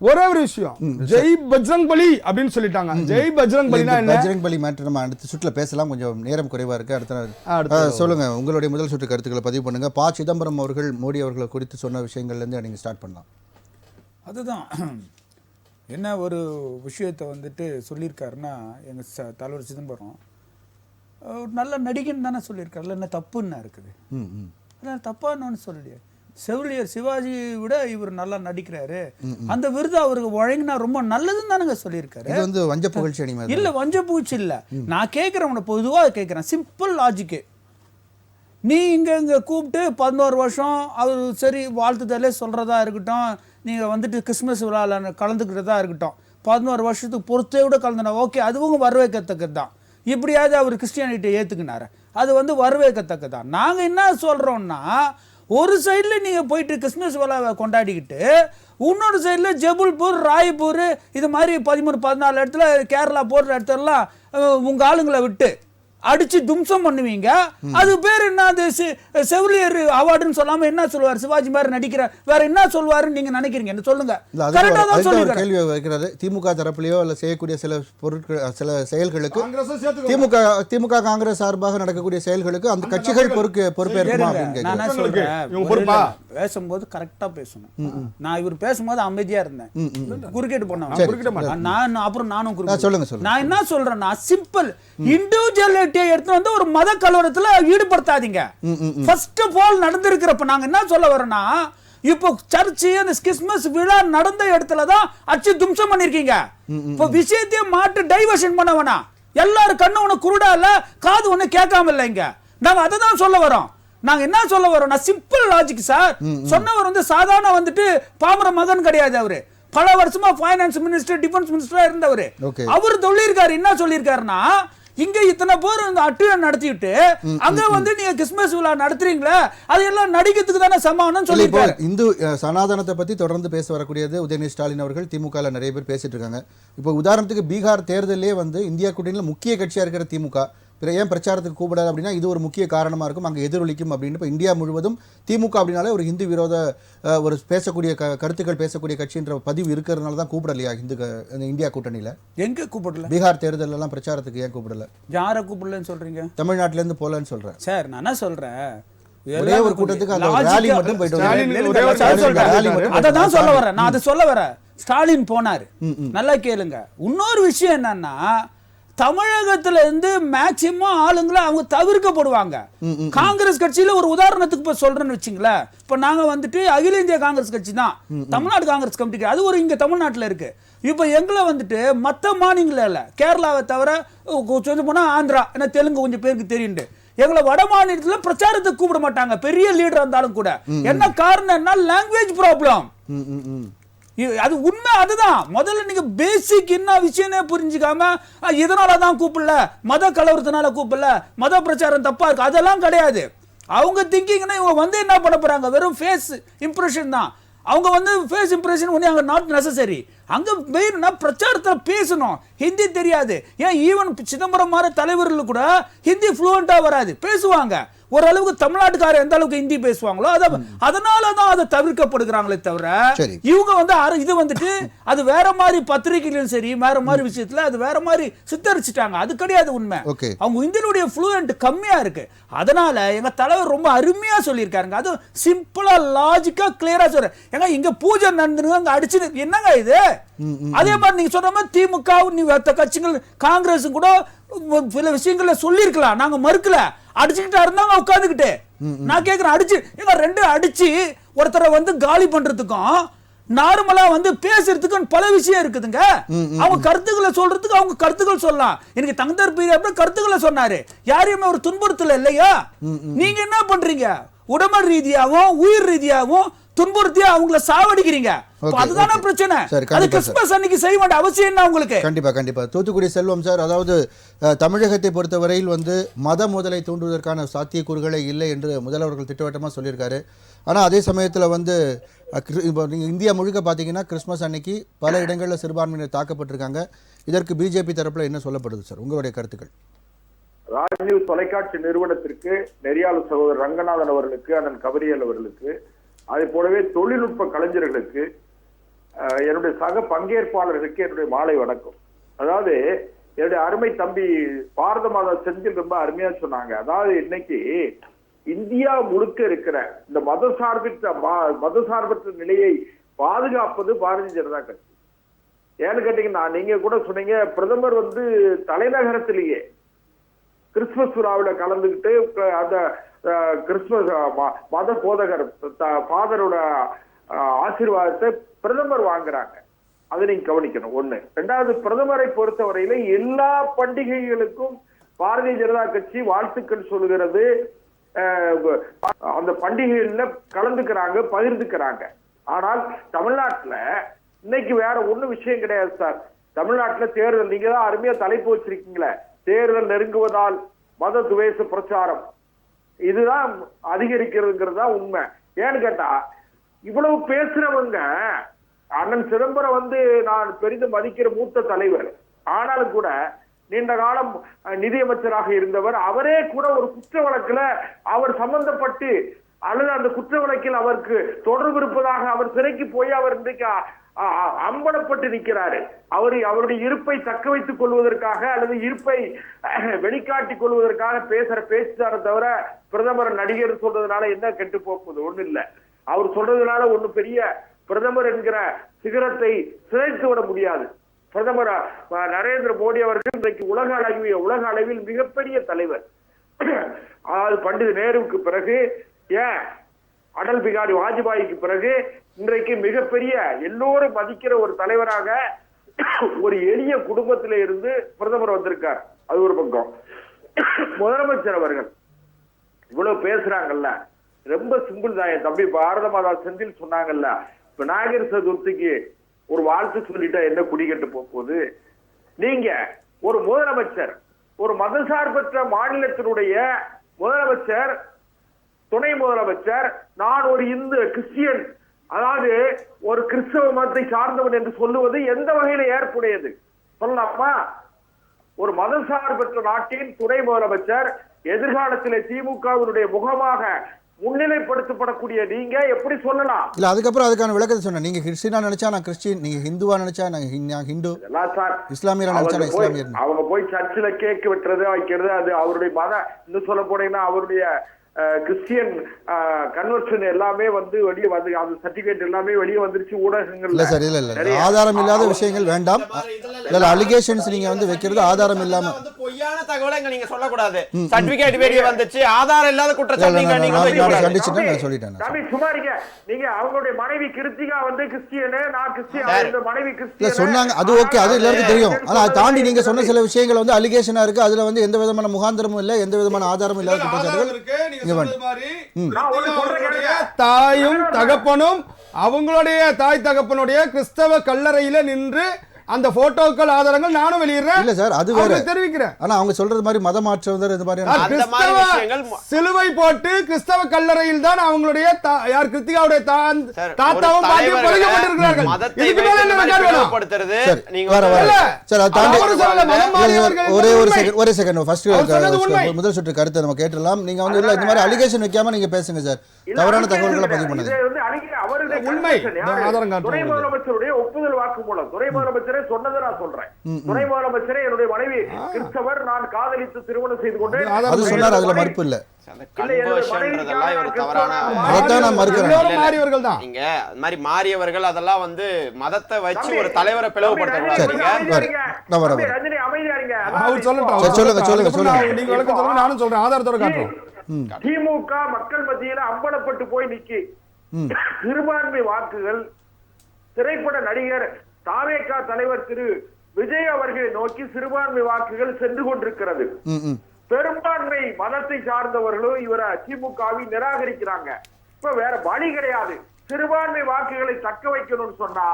B: ஒரே ஒரு விஷயம், ஜெய் பஜ்ரங் பலி அப்படின்னு சொல்லிட்டாங்க. ஜெய் பஜ்ரங் பலினா என்ன?
A: பஜ்ரங் பலி மேட்டர் நம்ம அடுத்த சுற்றுல பேசலாம், கொஞ்சம் நேரம் குறைவா இருக்கு. அடுத்த சொல்லுங்க, உங்களுடைய முதல் சுற்று கருத்துக்களை பதிவு பண்ணுங்க. ப. சிதம்பரம் அவர்கள் மோடி அவர்களை குறித்து சொன்ன விஷயங்கள்ல இருந்து நீங்க ஸ்டார்ட் பண்ணலாம்.
D: அதுதான் என்ன ஒரு விஷயத்தை வந்துட்டு சொல்லியிருக்காருன்னா, எங்க தலைவர் சிதம்பரம் நல்ல நடிகன் தானே சொல்லியிருக்காருல்ல, என்ன தப்புன்னா இருக்குது? அதான் தப்பான்னு சொல்லலையே. செவிலியர் சிவாஜி விட இவர் நல்லா நடிக்கிறாரு, அந்த விருது அவருக்கு வழங்கினா ரொம்ப நல்லதுன்னு தானுங்க சொல்லியிருக்காரு.
A: இது வந்து வஞ்ச புகழ்ச்சி அணிமா
D: இல்ல, வஞ்ச புகழ்ச்சி இல்ல. நான் கேட்கிறேன், பொதுவாக கேட்கிறேன், சிம்பிள் லாஜிக்கு. நீ இங்க கூப்பிட்டு 11 வருஷம் அவர் சரி வாழ்த்துதலே சொல்றதா இருக்கட்டும், நீங்க வந்துட்டு கிறிஸ்துமஸ் விழாவில் கலந்துக்கிட்டதா இருக்கட்டும், 11 வருஷத்துக்கு பொறுத்தே விட கலந்துனா ஓகே, அதுவும் வரவேற்கத்தக்கது தான். இப்படியாவது அவர் கிறிஸ்டியானிட்டியை ஏத்துக்கினாரு, அது வந்து வரவேற்கத்தக்கதான். நாங்க என்ன சொல்றோம்னா, ஒரு சைடில் நீங்கள் போயிட்டு கிறிஸ்மஸ் விழாவை கொண்டாடிக்கிட்டு, இன்னொரு சைடில் ஜபல்பூர், ராய்பூர், இது மாதிரி 13-14 இடத்துல கேரளா போடுற இடத்துலலாம் உங்கள் ஆளுங்களை விட்டு அடிச்சு தும்சம் பண்ணுவீங்க. அது பேர் என்ன? அது செவிலியர் அவார்டுன்னு சொல்லாம என்ன சொல்லுவார்? சிவாஜி மாதிரி நடிக்கிற வேற என்ன சொல்லுவாருன்னு நீங்க நினைக்கிறீங்க? சொல்லுங்க.
A: கேள்வி வைக்கிறது, திமுக தரப்புலையோ இல்ல செய்யக்கூடிய சில பொருட்கள், சில செயல்களுக்கு திமுக காங்கிரஸ் சார்பாக நடக்கக்கூடிய செயல்களுக்கு அந்த கட்சிகள் பொறுப்பேற்குமா அப்படின்னு
D: பேசும்போது கரெக்டா பேசணும். நான் இவர் பேசும்போது அமைதியா இருந்தேன், குறுக்கிட்டு போனேன். நான் அப்புறம் நானும்
A: சொல்லுங்க.
D: நான் என்ன சொல்றேன்னா, சிம்பிள் இண்டிவிஜுவல் எடுத்து வந்து ஒரு மத கலவரத்துல ஈடுபடுத்தாதீங்க. ஃபர்ஸ்ட் ஆஃப் ஆல் நடந்திருக்கிறப்ப நாங்க என்ன சொல்ல வரோம்னா, இப்போ சர்ச்சு அந்த கிறிஸ்மஸ் விழா நடந்த இடத்துல தான் அச்சு தும்சம் பண்ணிருக்கீங்க. இப்போ விஷயத்தையே மாட்டு டைவர்ஷன் பண்ண வேணாம். எல்லாரும் கண்ணு ஒண்ணு குருடா இல்ல, காது ஒண்ணு கேட்காம இல்ல. இங்க நாங்க அதை தான் சொல்ல வரோம். நாங்க என்ன சொல்ல வரோம்னா, சிம்பிள் லாஜிக் சார். சொன்னவர் வந்து சாதாரண வந்துட்டு பாமர மகன் கிடையாது. அவரு பல வருஷமா ஃபைனான்ஸ் மினிஸ்டர், டிஃபென்ஸ் மினிஸ்டரா இருந்தவர். அவர் சொல்லியிருக்காரு, என்ன சொல்லியிருக்காருன்னா, இங்க இத்தனை பேர் அட்டுவை நடத்திட்டு அங்க வந்து நீங்க கிறிஸ்மஸ் விழா நடத்துறீங்களா, அதையெல்லாம் நடிக்கிறதுக்கு தானே சமானம் சொல்லியிருக்காரு.
A: இந்து சனாதனத்தை பத்தி தொடர்ந்து பேச வரக்கூடியது உதயநிதி ஸ்டாலின் அவர்கள், திமுக நிறைய பேர் பேசிட்டு இருக்காங்க. இப்போ உதாரணத்துக்கு பீகார் தேர்தலே வந்து இந்தியா கூட்டணியில் முக்கிய கட்சியா இருக்கிற திமுக ஏன் பிரச்சாரத்துக்கு கூப்பிடாது அப்படின்னா, இது ஒரு முக்கிய காரணமா இருக்கும், அங்கே எதிரொலிக்கும் அப்படின்னு. இப்போ இந்தியா முழுவதும் திமுக அப்படின்னாலே ஒரு ஹிந்து விரோத ஒரு பேசக்கூடிய கருத்துக்கள் பேசக்கூடிய கட்சின்ற பதிவு இருக்கிறதுனால தான் கூப்பிடலையா இந்தியா கூட்டணியில?
D: எங்க கூப்பிடல?
A: பீகார் தேர்தல் எல்லாம் பிரச்சாரத்துக்கு ஏன் கூப்பிடல?
D: யாரை கூப்பிடலன்னு சொல்றீங்க?
A: தமிழ்நாட்டில இருந்து போலன்னு சொல்றேன் சார்.
D: நான் என்ன சொல்றேன்,
A: ஒரே ஒரு கூட்டத்துக்கு அந்த ரேலி மட்டும் போயிட்டு
D: அதான் சொல்ல வரேன். நான் அதை சொல்ல வரேன். ஸ்டாலின் போனாரு, நல்லா கேளுங்க. இன்னொரு விஷயம் என்னன்னா, தமிழகத்துல இருந்து மேக்சிமம் ஆளுங்களை அவங்க தவிர்க்கப்படுவாங்க. காங்கிரஸ் கட்சியில ஒரு உதாரணத்துக்கு இப்ப சொல்றேன்னு வச்சுங்களேன், இப்ப நாங்க வந்துட்டு அகில இந்திய காங்கிரஸ் கட்சி தான், தமிழ்நாடு காங்கிரஸ் கமிட்டி அது ஒரு இங்க தமிழ்நாட்டுல இருக்கு. இப்ப எங்களை வந்துட்டு மத்த மாநிலங்கள இல்ல, கேரளாவை தவிர சொல்ல போனா ஆந்திரா, என்ன தெலுங்கு கொஞ்சம் பேருக்கு தெரியுண்டு, எங்களை வட மாநிலத்துல பிரச்சாரத்துக்கு கூப்பிட மாட்டாங்க, பெரிய லீடர் இருந்தாலும் கூட. என்ன காரணம்னா லாங்குவேஜ் ப்ராப்ளம். அது உண்மை. அதுதான் முதல்ல நீங்க பேசிக் என்ன விஷயமே புரிஞ்சுக்காம இதனாலதான் கூப்பிடல, மத கலவரத்தினால கூப்பிடல, மத பிரச்சாரம் தப்பா இருக்கு, அதெல்லாம் கிடையாது. அவங்க திங்கிங்னா இவங்க வந்து என்ன பண்ண போறாங்க, வெறும் ஃபேஸ் இம்ப்ரெஷன் தான். அவங்க வந்து ஃபேஸ் இம்ப்ரெஷன் ஒன்லி அங்க நாட் நெசசரி. அங்க வேணும்னா பிரச்சாரத்தில் பேசணும். ஹிந்தி தெரியாது, ஏன் ஈவன் சிதம்பரம் மாதிரி தலைவர்கள் கூட ஹிந்தி ஃப்ளூவெண்டா வராது, பேசுவாங்க. ஓரளவுக்கு தமிழ்நாட்டுக்காரர் எந்த அளவுக்கு ஹிந்தி பேசுவாங்களோ அதனாலதான் அதை தவிர்க்கப்படுகிறாங்களே தவிர இவங்க வந்து இது வந்துட்டு அது வேற மாதிரி பத்திரிகையிலும் சரி வேற மாதிரி விஷயத்துல அது வேற மாதிரி சித்தரிச்சுட்டாங்க. அது கிடையாது உண்மை. அவங்க இந்தியனுடைய ஃப்ளூயன்ட் கம்மியா இருக்கு. அதனால எங்க தலைவர் ரொம்ப அருமையா சொல்லியிருக்காருங்க. அது சிம்பிளா லாஜிக்கா கிளியரா சொல்ற. ஏங்க இங்க பூஜை நடந்துருங்க, அங்க அடிச்சு என்னங்க இது? அதே மாதிரி நீங்க சொல்ற மாதிரி திமுக கட்சிகள் காங்கிரஸ் கூட சில விஷயங்கள்ல சொல்லிருக்கலாம், நாங்க மறுக்கல. அடிச்சுக்கிட்டா இருந்தாங்க உட்காந்துக்கிட்டு. நான் கேக்குறேன், அடிச்சு ரெண்டு அடிச்சு ஒருத்தரை வந்து காலி பண்றதுக்கும் நார்மலா வந்து பேசுறதுக்கும் பல விஷயம் இருக்குதுங்க. அவங்க கருத்துக்களை சொல்றதுக்கு அவங்க கருத்துக்கள் சொல்லலாம். எனக்கு தங்கதர் பீரியட்ல கருத்துக்களை சொன்னாரு, யாரையுமே ஒரு துன்புறுத்தல இல்லையா? நீங்க என்ன பண்றீங்க? உடம்பு ரீதியாவும் உயிர் ரீதியாவும் துன்புறுத்தியா அவங்கள சாவடிக்கிறீங்க. அதுதான பிரச்சனை. அது கிறிஸ்மஸ் அன்னைக்கு செய்ய வேண்டிய அவசியம் என்ன உங்களுக்கு?
A: கண்டிப்பா தூத்துக்குடி செல்வம் சார், அதாவது தமிழகத்தை பொறுத்தவரையில் வந்து மத மோதலை தூண்டுவதற்கான சாத்தியக்கூறுகளே இல்லை என்று முதல்வர்கள் திட்டவட்டமா சொல்லியிருக்காரு. ஆனா அதே சமயத்துல வந்து இந்தியா முழுக்க பாத்தீங்கன்னா கிறிஸ்மஸ் அன்னைக்கு பல இடங்களில் சிறுபான்மையினர் தாக்கப்பட்டிருக்காங்க. இதற்கு பிஜேபி தரப்புல என்ன சொல்லப்படுது சார், உங்களுடைய கருத்துக்கள்?
E: ராஜ்நியூஸ் தொலைக்காட்சி நிறுவனத்திற்கு, நெறியாளர் சகோதரர் ரங்கநாதன் அவர்களுக்கு, அண்ணன் கபரியல் அவர்களுக்கு, அதே போலவே தொழில்நுட்ப கலைஞர்களுக்கு, என்னுடைய சக பங்கேற்பாளர்களுக்கு என்னுடைய மாலை வணக்கம். அதாவது என்னுடைய அருமை தம்பி பாரத மாதா செந்தில் ரொம்ப அருமையா சொன்னாங்க. அதாவது இன்னைக்கு இந்தியா முழுக்க இருக்கிற இந்த மதசார்பற்ற நிலையை பாதுகாப்பது பாரதிய ஜனதா கட்சி. ஏன்னு கேட்டீங்கன்னா, நீங்க கூட சொன்னீங்க, பிரதமர் வந்து தலைநகரத்திலேயே கிறிஸ்துமஸ் விழாவில் கலந்துகிட்டு அந்த கிறிஸ்துமஸ் மத போதகர் ஃபாதரோட ஆசீர்வாதத்தை பிரதமர் வாங்குறாங்க. அதை நீங்க கவனிக்கணும். ஒண்ணு. ரெண்டாவது, பிரதமரை பொறுத்தவரையில எல்லா பண்டிகைகளுக்கும் பாரதிய ஜனதா கட்சி வாழ்த்துக்கள் சொல்லுகிறது. அந்த பண்டிகைகள்ல கலந்துக்கிறாங்க, பகிர்ந்துக்கிறாங்க. ஆனால் தமிழ்நாட்டுல இன்னைக்கு வேற ஒண்ணு விஷயம் கிடையாது சார். தமிழ்நாட்டுல தேர்தல், நீங்க தான் அருமையா தலைப்பு வச்சிருக்கீங்களே, தேர்தல் நெருங்குவதால் மத துவேஷ பிரச்சாரம் இதுதான் அதிகரிக்கிறதுங்கிறது தான் உண்மை. ஏன்னு கேட்டா, இவ்வளவு பேசுறவங்க, அண்ணன் சிதம்பரம் வந்து நான் பெரிதும் மதிக்கிற மூத்த தலைவர், ஆனாலும் கூட நீண்ட காலம் நிதியமைச்சராக இருந்தவர். அவரே கூட ஒரு குற்ற வழக்குல அவர் சம்பந்தப்பட்டு அல்லது அந்த குற்ற வழக்கில் அவருக்கு தொடர்பு இருப்பதாக அவர் சிறைக்கு போய் அவர் இன்றைக்கு அம்பலப்பட்டு நிற்கிறாரு. அவருடைய இருப்பை தக்க வைத்துக் கொள்வதற்காக அல்லது இருப்பை வெளிக்காட்டிக் கொள்வதற்காக பேசுற பேச்சுதார தவிர பிரதமர் நடிகர் சொல்றதுனால என்ன கெட்டு போகுது? ஒண்ணு இல்ல. அவர் சொல்றதுனால ஒண்ணு பெரிய பிரதமர் என்கிற சிகரத்தை சிதைத்து விட முடியாது. பிரதமர் நரேந்திர மோடி அவர்கள் இன்றைக்கு உலக அளவில் மிகப்பெரிய தலைவர். அதாவது பண்டித நேருவுக்கு பிறகு, ஏன் அடல் பிகாரி வாஜ்பாய்க்கு பிறகு இன்றைக்கு மிகப்பெரிய எல்லோரும் மதிக்கிற ஒரு தலைவராக ஒரு எளிய குடும்பத்தில இருந்து பிரதமர் வந்திருக்கார். அது ஒரு பக்கம். முதலமைச்சர் அவர்கள் இவ்வளவு பேசுறாங்கல்ல, ரொம்ப சிம்பிள் தான். என் தம்பி பாரத மாதா செந்தில் சொன்னாங்கல்ல, விநாயகர் சதுர்த்திக்கு ஒரு வாழ்த்து சொல்லிட்டா என்ன குடிக்கட்டு போகுது? நீங்க ஒரு முதலமைச்சர், ஒரு மதசார்பற்ற மாநிலத்தினுடைய முதலமைச்சர், துணை முதலமைச்சர், நான் ஒரு இந்து கிறிஸ்டியன், அதாவது ஒரு கிறிஸ்தவ மதத்தை சார்ந்தவன் என்று சொல்லுவது எந்த வகையில ஏற்புடையது சொல்லலாமா? ஒரு மதசார்பற்ற நாட்டின் துணை முதலமைச்சர், எதிர்காலத்திலே திமுகவினுடைய முகமாக முன்னிலைப்படுத்தப்படக்கூடிய நீங்க எப்படி சொல்லலாம்?
A: இல்ல, அதுக்கப்புறம் அதுக்கான விளக்கத்தை சொன்னேன். நீங்க கிறிஸ்டியனா நினைச்சா நான் கிறிஸ்டியன், நீங்க ஹிந்துவா நினைச்சா நான் ஹிந்து, இஸ்லாமியரா நினைச்சா நான் இஸ்லாமியர்.
E: அவங்க போய் சர்ச்சில் கேக் வெட்டுறது வைக்கிறது அது அவருடைய மதம். இன்னும் சொல்ல போனீங்கன்னா அவருடைய கிறிஸ்டியன் கன்வர்ஷன் எல்லாமே வந்து வெளியே வந்து அந்த சர்டிபிகேட் எல்லாமே வெளியே வந்துருச்சு ஊடகங்கள்ல.
A: இல்ல சார், இல்ல ஆதாரம் இல்லாத விஷயங்கள் வேண்டாம். இல்ல அலிகேஷன்ஸ் நீங்க வந்து வைக்கிறது ஆதாரம் இல்லாம
C: பொய்யான தகவலை நீங்க சொல்லக்கூடாது. சர்டிபிகேட் வெளியே வந்துச்சு, ஆதாரம் இல்லாத குற்றச்சாட்டு நீங்க
A: கண்டிச்சுட்டு நான் சொல்லிட்டேன்.
E: தம்பி சுமாரிங்க, நீங்க அவங்களுடைய மனைவி கிருத்திகா வந்து கிறிஸ்டியன், நான் கிறிஸ்டியன், மனைவி கிறிஸ்டியன்
A: சொன்னாங்க. அது ஓகே, அது எல்லாருக்கும் தெரியும். ஆனா அதை தாண்டி நீங்க சொன்ன சில விஷயங்கள் வந்து அலிகேஷனா இருக்கு. அதுல வந்து எந்த விதமான முகாந்திரமும் இல்ல, எந்த விதமான ஆதாரமும் இல்லாத குற்றச்சாட்டுகள்.
B: தாயும் தகப்பனும் அவங்களுடைய தாய் தகப்பனுடைய கிறிஸ்தவ கல்லறையில நின்று அந்த போட்டோக்கள் ஆதாரங்கள் நானும் வெளியிடுறேன்.
A: இல்ல சார், அது வேற
B: தெரிவிக்கிறேன்.
A: ஆனா அவங்க சொல்றது மாதிரி மத மாற்றம் இது மாதிரி
B: சிலுவை போட்டு கிறிஸ்தவ கல்லறையில் தான் அவங்களுடைய யார் கிருத்திகாவுடைய தாத்தாவும் பாட்டியும் கொல்லப்பட்டிருக்கிறார்கள். இதுக்கு மேல என்ன
C: விளக்கப்படுத்துறது நீங்க
A: ஒரே செகண்ட் ஃபர்ஸ்ட் முதல் சுற்று கருத்தை நம்ம கேட்டலாம். நீங்க வந்து இல்ல இந்த மாதிரி அலிகேஷன் வைக்காம நீங்க பேசுங்க சார். தவறான தகவல்களை பதிவு பண்ணுங்க.
B: உண்மை
E: துணை முதலமைச்சருடைய ஒப்புதல் வாக்குமூலம். துணை முதலமைச்சரே சொன்னதை நான் சொல்றேன். துணை முதலமைச்சரே என்னுடைய மனைவி கிறிஸ்தவர், நான் காதலித்து திருமணம் செய்து கொண்டேன்
A: அது சொன்னார். அதுல மறுப்பு இல்ல.
C: மாறியவர்கள் அதெல்லாம் வந்து மதத்தை வச்சு ஒரு தலைவரை பிளவுபடுத்த
E: திமுக மக்கள் மத்தியில அம்பலப்பட்டு போய் நிக்கி சிறுபான்மை வாக்குகள் திரைப்பட நடிகர் தாவேகா தலைவர் திரு விஜய் அவர்களை நோக்கி சிறுபான்மை வாக்குகள் சென்று கொண்டிருக்கிறது. பெரும்பான்மை மதத்தை சார்ந்தவர்களும் இவரை திமுகவை நிராகரிக்கிறாங்க. இப்ப வேற வழி கிடையாது. சிறுபான்மை வாக்குகளை தக்க வைக்கணும்னு சொன்னா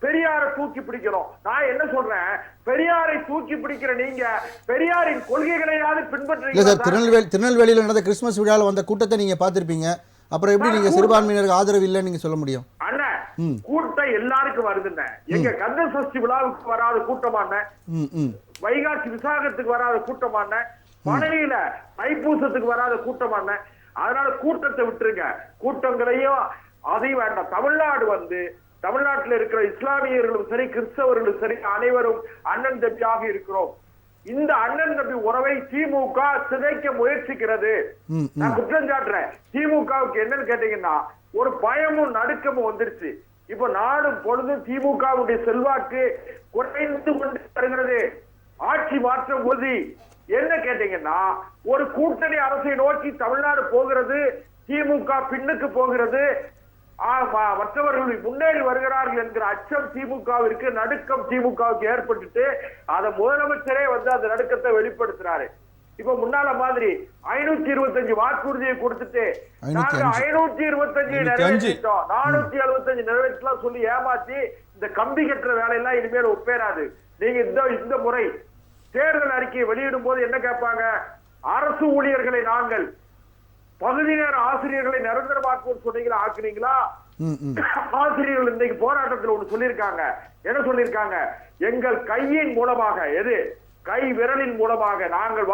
E: பெரியாரை தூக்கி பிடிக்கணும். நான் என்ன சொல்றேன், பெரியாரை தூக்கி பிடிக்கிற நீங்க பெரியாரின் கொள்கைகளையாவது பின்பற்றுறீங்க.
A: திருநெல்வேலியில் நடந்த கிறிஸ்துமஸ் விழாவில் வந்த கூட்டத்தை நீங்க பாத்திருப்பீங்க. அப்புறம் எப்படி நீங்க சிறுபான்மையினருக்கு ஆதரவு இல்லைன்னு நீங்க சொல்ல முடியும்?
E: அண்ணன் கூட்டம் எல்லாருக்கும் வருதுன்னு. எங்க கந்த சஷ்டி விழாவுக்கு வராத கூட்டமான, வைகாசி விசாகத்துக்கு வராத கூட்டமான, மனைவியில தைப்பூசத்துக்கு வராத கூட்டமான. அதனால கூட்டத்தை விட்டுருங்க. கூட்டங்களையும் அதையும் வேண்டாம். தமிழ்நாடு வந்து தமிழ்நாட்டில் இருக்கிற இஸ்லாமியர்களும் சரி கிறிஸ்தவர்களும் சரி அனைவரும் அண்ணன் தம்பியாக இருக்கிறோம். இந்த அண்ணன் தம்பி உறவை திமுக சிதைக்க முயற்சிக்கிறது. நான் குற்றம் சாட்டுறேன். திமுகவுக்கு என்னன்னு கேட்டீங்கன்னா ஒரு பயமும் நடுக்கமும் வந்துருச்சு. இப்ப நாடும் பொழுதும் திமுகவுடைய செல்வாக்கு குறைந்து கொண்டு வருகிறது. ஆட்சி மாற்றம் உறுதி. என்ன கேட்டீங்கன்னா ஒரு கூட்டணி அரசை நோக்கி தமிழ்நாடு போகிறது. திமுக பின்னுக்கு போகிறது. மற்றவர்கள் முன்னேறி வருகிறார்கள் என்கிற அச்சம் திமுகவிற்கு, நடுக்கம் திமுகவுக்கு ஏற்பட்டுட்டு அதை முதலமைச்சரே வந்து அந்த நடுக்கத்தை வெளிப்படுத்துறாரு. இப்ப முன்னால மாதிரி 525 வாக்குறுதியை கொடுத்துட்டு நாங்க 525 நிறைவேற்றிட்டோம், 475 நிறைவேற்றலாம் சொல்லி ஏமாத்தி இந்த கம்பி கட்டுற வேலையெல்லாம் இனிமேல் ஒப்பேறாது. நீங்க இந்த முறை தேர்தல் அறிக்கையை வெளியிடும் போது என்ன கேட்பாங்க, அரசு ஊழியர்களை நாங்கள் பகுதி நேர ஆசிரியர்களை நிரந்தரமாக்குவோம் சொன்னீங்களா, ஆக்குனீங்களா? ஆசிரியர்கள் இன்னைக்கு போராட்டத்தில் ஒண்ணு சொல்லியிருக்காங்க. என்ன சொல்லியிருக்காங்க, எங்கள் கையின் மூலமாக, எது கை விரலின் மூலமாக நாங்கள்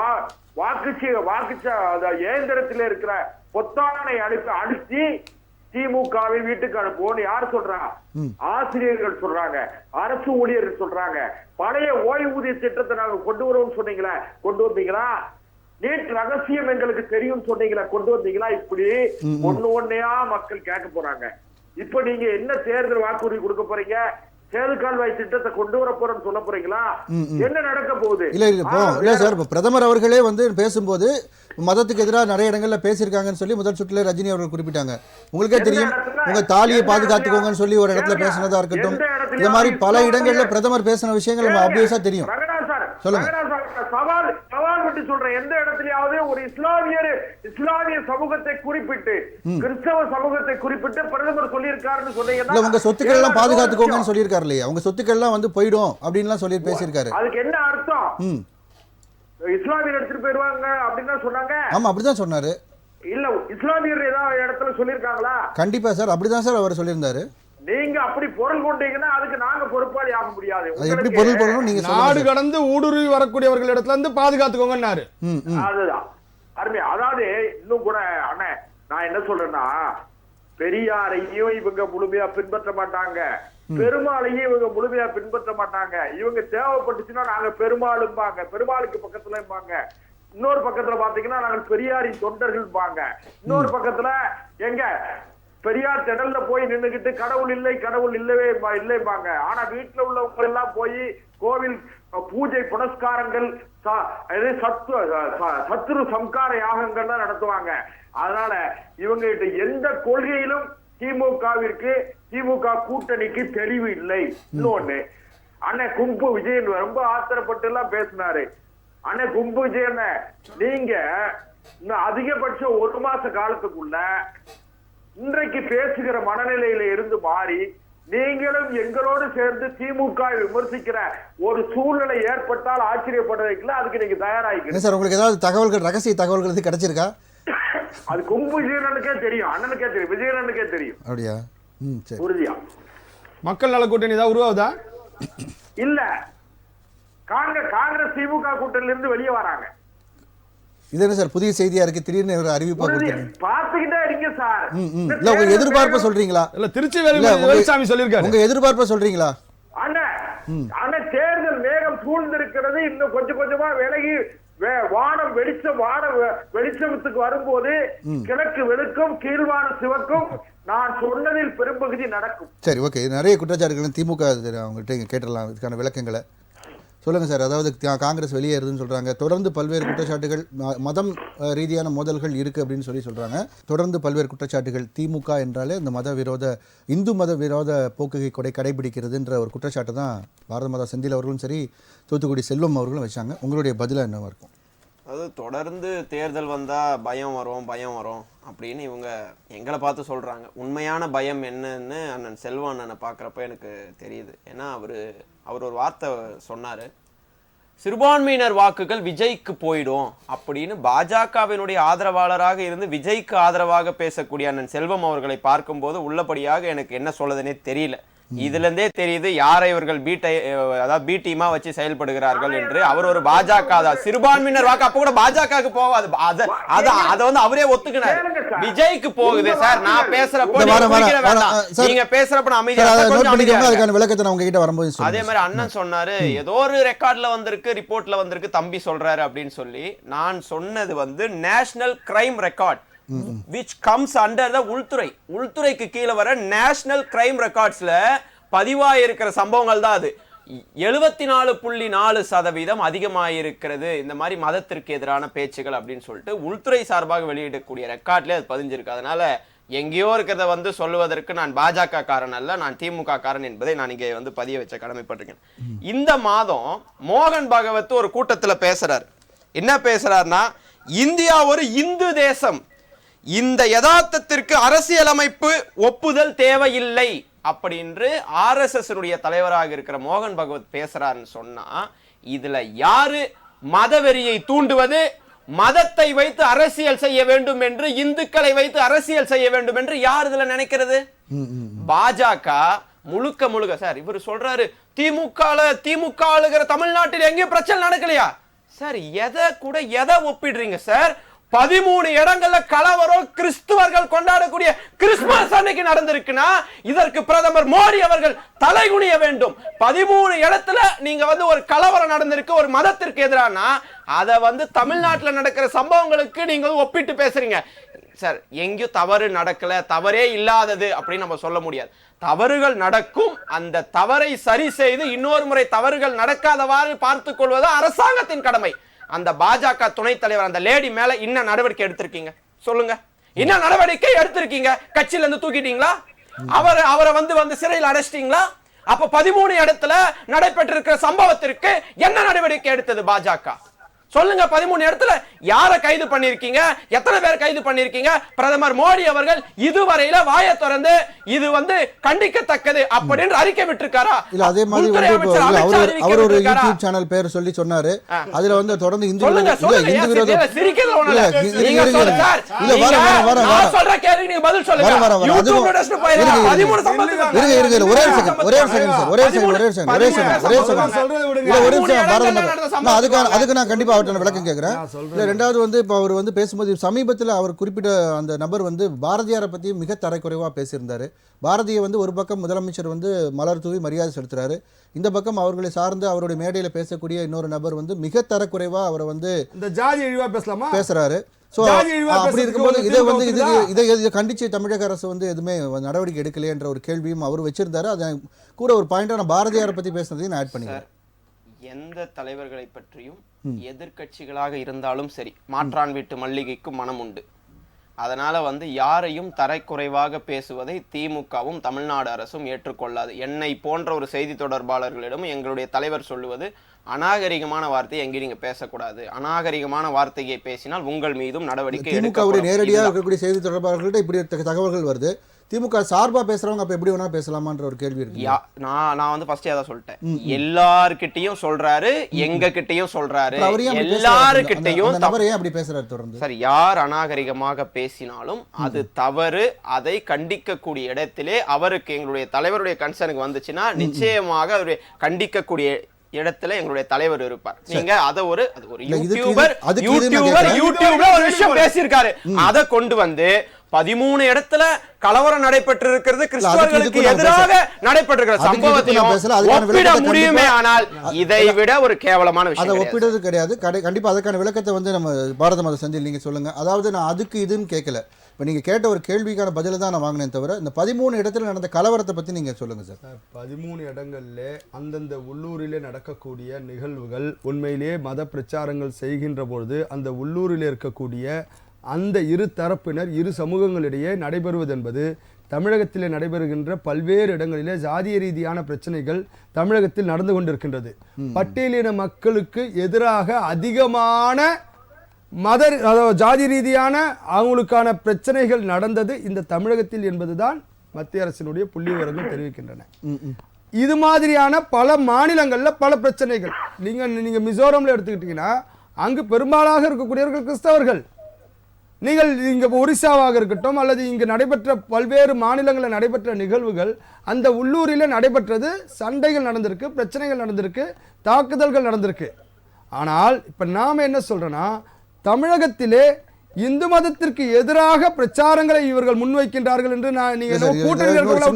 E: வாக்கு இயந்திரத்தில் இருக்கிற பொத்தானை அழுத்தி திமுகவை வீட்டுக்கு அனுப்புவோம். யார் சொல்றா? ஆசிரியர்கள் சொல்றாங்க, அரசு ஊழியர்கள் சொல்றாங்க. பழைய ஓய்வூதிய திட்டத்தை நாங்க கொண்டு வருவோம் சொன்னீங்களா, கொண்டு வந்தீங்களா? நீட் ரகசியம் எங்களுக்கு தெரியும் சொன்னீங்களா, கொண்டு வந்தீங்களா? இப்படி ஒண்ணையா மக்கள் கேட்க போறாங்க. இப்ப நீங்க என்ன தேர்தல் வாக்குறுதி கொடுக்க போறீங்க? சேதுக்கால்வாய் திட்டத்தை கொண்டு வர போறோம்னு சொல்ல போறீங்களா? என்ன நடக்க போகுது?
A: இல்ல சார், பிரதமர் அவர்களே வந்து பேசும்போது மதத்துக்கு எதிராக நிறைய இடங்கள்ல பேசியிருக்காங்கன்னு சொல்லி முதல் சுற்றுல ரஜினி அவர்கள் குறிப்பிட்டாங்க. உங்களுக்கே தெரியும், உங்க தாலியை பாதுகாத்துக்கோங்கன்னு சொல்லி ஒரு இடத்துல பேசினதா இருக்கட்டும். இந்த மாதிரி பல இடங்கள்ல பிரதமர் பேசின விஷயங்கள் நம்ம ஆப்வியஸா தெரியும். சொல்லுங்க.
E: சவால் விட்டு சொல்றேன், எந்த இடத்துலயாவது ஒரு இஸ்லாமிய சமூகத்தை குறிப்பிட்டு கிறிஸ்தவ சமூகத்தை குறிப்பிட்டு பிரதமர் சொல்லியிருக்காருன்னு சொன்னீங்கன்னா,
A: உங்க சொத்துக்கள் எல்லாம் பாதுகாத்துக்கோங்கன்னு சொல்லியிருக்காரு இல்லையா? உங்க சொத்துக்கள் எல்லாம் வந்து போயிடும் அப்படின்னு சொல்லி பேசியிருக்காரு.
E: அதுக்கு என்ன அர்த்தம்? இஸ்லாமியர் எடுத்துட்டு போயிடுவாங்க அப்படின்னு சொன்னாங்க.
A: ஆமா, அப்படிதான் சொன்னாரு.
E: இல்ல இஸ்லாமியர் ஏதாவது இடத்துல சொல்லியிருக்காங்களா?
A: கண்டிப்பா சார், அப்படிதான் சார் அவர் சொல்லியிருந்தாரு.
E: நீங்க அப்படி பொருள் கொண்டீங்கன்னா அதுக்கு நாங்க பொறுப்பாளி ஆக முடியாது.
A: எப்படி பொருள் கொள்ளணும்? நீங்க
B: நாடு கடந்து ஊடுருவி வரக்கூடியவர்கள் இடத்துல இருந்து பாதுகாத்துக்கோங்கன்னாரு.
E: அதுதான் அருமை. அதாவது இன்னும் கூட அண்ணே, நான் என்ன சொல்றேன்னா, பெரியாரையும் இவங்க முழுமையா பின்பற்ற மாட்டாங்க, பெருமாளையும் இவங்க முழுமையா பின்பற்ற மாட்டாங்க. இவங்க தேவைப்பட்டுச்சுன்னா நாங்க பெருமாளும்பாங்க, பெருமாளுக்கு பக்கத்துல இருப்பாங்க. இன்னொரு பக்கத்துல பாத்தீங்கன்னா நாங்கள் பெரியாரின் தொண்டர்கள் பாங்க. இன்னொரு பக்கத்துல எங்க பெரியார் திடல்ல போய் நின்னுகிட்டு கடவுள் இல்லை, கடவுள் இல்லவே இல்லைப்பாங்க. ஆனா வீட்டுல உள்ளவங்க எல்லாம் போய் கோவில் பூஜை புனஸ்காரங்கள், சத்ரு சம்கார யாகங்கள்லாம் நடத்துவாங்க. அதனால இவங்க கிட்ட எந்த கொள்கையிலும் திமுக கூட்டணிக்கு தெளிவு இல்லை. இன்னொன்னு, அண்ணன் கும்பு விஜயன் ரொம்ப ஆத்திரப்பட்டு எல்லாம் பேசினாரு. அண்ணன் கும்பு விஜயன், நீங்க அதிகபட்சம் 1 மாச காலத்துக்குள்ள இன்றைக்கு பேசுகிற மனநிலையில இருந்து மாறி நீங்களும் எங்களோடு சேர்ந்து திமுக விமர்சிக்கிற ஒரு சூழ்நிலை ஏற்பட்டால் ஆச்சரியப்படுறதுக்குல அதுக்கு நீங்க தயாராகிக்கணும்.
A: சார் உங்களுக்கு ஏதாவது தகவல்கள், ரகசிய தகவல்கள் எது கிடைச்சிருக்கா?
E: அது கொங்கு விஜயனனுக்கே தெரியும், அண்ணனுக்கே தெரியும், விஜயனனுக்கே தெரியும்.
A: அப்படியா? சரி.
E: உறுதியா
B: மக்கள் நல கூட்டணி ஏதாவது உருவாகுதா?
E: இல்ல, காங்கிரஸ் திமுக கூட்டணியில இருந்து வெளியே வராங்க.
A: இது என்ன சார் புதிய செய்தியா இருக்கு? திடீர்னு ஒரு அறிவிப்பா கொடுத்தீங்க.
E: பாத்துக்கிட்டே இருக்கீங்க சார்.
A: இல்ல உங்க எதிர்பார்ப்ப சொல்றீங்களா?
B: இல்ல திருச்சி வேலுசாமி சொல்லிருக்காரு.
A: உங்க எதிர்பார்ப்ப சொல்றீங்களா?
E: ஆனா தேர்தல் மேகம் சூழ்ந்திருக்கிறது. இன்னும் கொஞ்சம் கொஞ்சமா விலகி வானம் வெளிச்சத்துக்கு வரும்போது கிழக்கு வெளுக்கும், கீழ்வானம் சிவக்கும். நான் சொன்னதில் பெரும்பகுதி நடக்கும்.
A: சரி, ஓகே. நிறைய குற்றச்சாட்டுகள் திமுக அவங்கள்ட்ட கேட்டுடலாம், இதுக்கான விளக்கங்களை சொல்லுங்க சார். அதாவது காங்கிரஸ் வெளியேறுதுன்னு சொல்றாங்க. தொடர்ந்து பல்வேறு குற்றச்சாட்டுகள், மதம் ரீதியான மோதல்கள் இருக்கு அப்படின்னு சொல்றாங்க. தொடர்ந்து பல்வேறு குற்றச்சாட்டுகள். திமுக என்றாலே இந்த மத விரோத, இந்து மத விரோத போக்குகை கடைபிடிக்கிறதுன்ற ஒரு குற்றச்சாட்டு தான் பாரத மாதா செந்தில் அவர்களும் சரி, தூத்துக்குடி செல்வம் அவர்களும் வச்சாங்க. உங்களுடைய பதிலாக என்னவா இருக்கும்?
C: அதாவது தொடர்ந்து தேர்தல் வந்தா பயம் வரும் அப்படின்னு இவங்க எங்களை பார்த்து சொல்றாங்க. உண்மையான பயம் என்னன்னு அண்ணன் செல்வம் அண்ணனை பார்க்குறப்ப எனக்கு தெரியுது. ஏன்னா அவர் ஒரு வார்த்தை சொன்னாரு, சிறுபான்மையினர் வாக்குகள் விஜய்க்கு போயிடும் அப்படின்னு. பாஜகவினுடைய ஆதரவாளராக இருந்து விஜய்க்கு ஆதரவாக பேசக்கூடிய அண்ணன் செல்வம் அவர்களை பார்க்கும்போது உள்ளபடியாக எனக்கு என்ன சொல்லுதுன்னே தெரியல. இதுல இருந்தே தெரியுது யாரை இவர்கள் பி டீமா வச்சு செயல்படுகிறார்கள் என்று. அவர் ஒரு பாஜக சிறுபான்மையினர் வாக்கு அப்ப கூட பாஜகவுக்கு போகாது, அத வந்து அவரே ஒத்துக்கினார். விஜய்க்கு போகுது சார். நான் பேசுறப்போ நீங்க பேசுறப்ப அமைதியா
A: விளக்கத்தை நான் உங்ககிட்ட வரும்போது
C: அதே மாதிரி அண்ணன் சொன்னாரு, ஏதோ ஒரு ரெக்கார்ட்ல வந்திருக்கு, ரிப்போர்ட்ல வந்திருக்கு, தம்பி சொல்றாரு அப்படின்னு சொல்லி. நான் சொன்னது வந்து national crime record which comes under the உள்துறைக்கு கீழே வர நேஷனல் கிரைம் ரெக்கார்ட்ஸ்ல பதிவாயிருக்கிற சம்பவங்கள் தான் அது. 74.4% அதிகமாயிருக்கிறது இந்த மாதிரி மதத்திற்கு எதிரான பேச்சுகள் அப்படின்னு சொல்லிட்டு உள்துறை சார்பாக வெளியிடக்கூடிய ரெக்கார்ட்ல அது பதிஞ்சிருக்கு. அதனால எங்கேயோ இருக்கிறத வந்து சொல்லுவதற்கு நான் பாஜக காரன் அல்ல, நான் திமுக காரன் என்பதை நான் இங்கே வந்து பதிய வச்ச கடமைப்பட்டிருக்கேன். இந்த மாதம் மோகன் பகவத் ஒரு கூட்டத்தில் பேசுறாரு. என்ன பேசுறாருன்னா, இந்தியா ஒரு இந்து தேசம், இந்த யதார்த்தத்திற்கு அரசியலமைப்பு ஒப்புதல் தேவையில்லை அப்படின்னு RSS தலைவராக இருக்கிற மோகன் பகவத் பேசுறாருன்னு சொன்னா, இதுல யாரு மதவெறியை தூண்டுவது, மதத்தை வைத்து அரசியல் செய்ய வேண்டும் என்று, இந்துக்களை வைத்து அரசியல் செய்ய வேண்டும் என்று யார் இதுல நினைக்கிறது? பாஜக முழுக்க சார். இவர் சொல்றாரு திமுக ஆளுகிற தமிழ்நாட்டில் எங்கேயும் பிரச்சனை நடக்கலையா சார்? எதை ஒப்பிடுறீங்க சார்? 13 இடங்கள்ல கலவரம் கிறிஸ்துவர்கள் கொண்டாடக்கூடிய கிறிஸ்துமஸ் அன்னைக்கு நடந்திருக்குன்னா இதற்கு பிரதமர் மோடி அவர்கள் தலைகுனிய வேண்டும். 13 இடத்துல நீங்க வந்து ஒரு கலவரம் நடந்திருக்கு ஒரு மதத்திற்கு எதிரானா, அதை வந்து தமிழ்நாட்டில் நடக்கிற சம்பவங்களுக்கு நீங்க ஒப்பிட்டு பேசுறீங்க சார். எங்கேயும் தவறு நடக்கல, தவறே இல்லாதது அப்படின்னு நம்ம சொல்ல முடியாது. தவறுகள் நடக்கும். அந்த தவறை சரி செய்து இன்னொரு முறை தவறுகள் நடக்காதவாறு பார்த்துக் கொள்வது அரசாங்கத்தின் கடமை. அந்த பாஜக துணைத் தலைவர் அந்த லேடி மேல என்ன நடவடிக்கை எடுத்திருக்கீங்க சொல்லுங்க? என்ன நடவடிக்கை எடுத்திருக்கீங்க? கட்சியில இருந்து தூக்கிட்டீங்களா? அவரை வந்து சிறையில் அடைச்சிட்டீங்களா? அப்ப 13 இடத்துல நடைபெற்றிருக்கிற சம்பவத்திற்கு என்ன நடவடிக்கை எடுத்தது பாஜக சொல்லுங்க? 13 இடத்துல யாரை கைது பண்ணிருக்கீங்க? எத்தனை பேர் கைது பண்ணிருக்கீங்க? பிரதமர் மோடி அவர்கள் இதுவரையில வாயை திறந்து இது வந்து கண்டிக்கத்தக்கது அப்படின்னு அறிக்கை விட்டுருக்காரா?
A: இல்ல அதே மாதிரி அவர் ஒரு யூடியூப் சேனல் பேர் சொல்லி சொன்னாரு. அதுல வந்து தொடர்ந்து இந்து விரோத அதுக்கு நான் கண்டிப்பா விளக்கம் கேட்கிறேன். ரெண்டாவது வந்து இப்ப அவர் வந்து பேசும்போது சமீபத்தில் அவர் குறிப்பிட்ட அந்த நபர் வந்து பாரதியாரை பத்தி மிக தரக்குறைவா பேசியிருந்தாரு. பாரதியை வந்து ஒரு பக்கம் முதலமைச்சர் வந்து மலர் தூவி மரியாதை செலுத்துறாரு, இந்த பக்கம் அவர்களை சார்ந்து அவருடைய மேடையில பேசக்கூடிய இன்னொரு நபர் வந்து மிக தரக்குறைவா அவரை வந்து
B: இந்த ஜாதி இழிவா பேசுறாரு.
A: அப்படி இருக்கும்போது இதை கண்டிச்சு தமிழக அரசு வந்து எதுவுமே நடவடிக்கை எடுக்கலையே என்ற ஒரு கேள்வியும் அவர் வச்சிருந்தாரு. அதை கூட ஒரு பாயிண்டான பாரதியாரை பத்தி பேசுனதையும் ஆட் பண்ணிக்கிறேன்.
C: எந்த தலைவர்களை பற்றியும் எதிர்கட்சிகளாக இருந்தாலும் சரி, மாற்றான் வீட்டு மல்லிகைக்கு மனம் உண்டு. அதனால வந்து யாரையும் தரைக்குறைவாக பேசுவதை திமுகவும் தமிழ்நாடு அரசும் ஏற்றுக்கொள்ளாது. என்னை போன்ற ஒரு செய்தி தொடர்பாளர்களிடம் எங்களுடைய தலைவர் சொல்லுவது, அநாகரிகமான வார்த்தையை எங்கேயும் நீங்க பேசக்கூடாது, அநாகரிகமான வார்த்தையை பேசினால் உங்கள் மீதும் நடவடிக்கை
A: திமுகவுடைய நேரடியாக இருக்கக்கூடிய செய்தி தொடர்பாளர்கள்ட்ட இப்படி தகவல்கள் வருது. திமுக சார்பா பேசுறவங்க அப்ப எப்படி வேணா பேசலாமான்ற ஒரு கேள்வி இருக்கு.
C: நான் வந்து ஃபர்ஸ்டே அத சொல்லிட்டேன். எல்லார்கிட்டயும் சொல்றாரு, எங்க கிட்டயும் சொல்றாரு, எல்லார்கிட்டயும்.
A: நபர் ஏன் அப்படி பேசுறாரு தொடர்ந்து?
C: சரி, யார் அநாகரிகமாக பேசினாலும் அது தவறு. அதை கண்டிக்கக்கூடிய இடத்திலே அவருக்கு எங்களுடைய தலைவருடைய கன்சர்னுக்கு வந்துச்சுன்னா நிச்சயமாக அவருடைய கண்டிக்கக்கூடிய இடத்துல எங்களுடைய தலைவர் இருப்பார். நீங்க அத ஒரு யூடியூப்ல ஒரு விஷயம் பேசியிருக்காரு, அதை கொண்டு வந்து 13 இடத்துல கலவரம் நடைபெற்று இருக்கிறது, கிறிஸ்தவர்களுக்கு எதிராக நடைபெற்றிருக்கிற சம்பவத்தையும் ஒப்பிட முடியுமே. ஆனால் இதை விட ஒரு கேவலமான விஷயம்
A: அதை ஒப்பிடுறது கிடையாது. கண்டிப்பா அதுக்கான விளக்கத்தை வந்து நம்ம பாரத மத சந்தையில் நீங்க சொல்லுங்க. அதாவது நான் அதுக்கு இதுன்னு கேட்கல, இப்போ நீங்கள் கேட்ட ஒரு கேள்விக்கான பதில தான் நான் வாங்கினேன் தவிர இந்த 13 இடத்துல நடந்த கலவரத்தை பற்றி நீங்கள் சொல்லுங்கள் சார்.
B: 13 இடங்களில் அந்தந்த உள்ளூரிலே நடக்கக்கூடிய நிகழ்வுகள் உண்மையிலேயே மத பிரச்சாரங்கள் செய்கின்ற பொழுது அந்த உள்ளூரில் இருக்கக்கூடிய அந்த இரு தரப்பினர் இரு சமூகங்களிடையே நடைபெறுவது என்பது தமிழகத்திலே நடைபெறுகின்ற பல்வேறு இடங்களிலே ஜாதிய ரீதியான பிரச்சனைகள் தமிழகத்தில் நடந்து கொண்டிருக்கின்றது. பட்டியலின மக்களுக்கு எதிராக அதிகமான ஜாதி ரீதியான அவங்களுக்கான பிரச்சனைகள் நடந்தது இந்த தமிழகத்தில் என்பதுதான் மத்திய அரசினுடைய புள்ளி விவரங்கள் தெரிவிக்கின்றன. இது மாதிரியான பல மாநிலங்கள்ல பல பிரச்சனைகள் நீங்க மிசோரம்ல எடுத்துக்கிட்டீங்கன்னா அங்கு பெரும்பாலாக இருக்கக்கூடியவர்கள் கிறிஸ்தவர்கள். நீங்கள் இங்க ஒரிசாவாக இருக்கட்டும் அல்லது இங்கு நடைபெற்ற பல்வேறு மாநிலங்களில் நடைபெற்ற நிகழ்வுகள் அந்த உள்ளூரில் நடைபெற்றது, சண்டைகள் நடந்திருக்கு, பிரச்சனைகள் நடந்திருக்கு, தாக்குதல்கள் நடந்திருக்கு. ஆனால் இப்ப நாம என்ன சொல்றோம்னா தமிழகத்திலே இந்து மதத்திற்கு எதிராக பிரச்சாரங்களை இவர்கள் முன்வைக்கின்றார்கள் என்று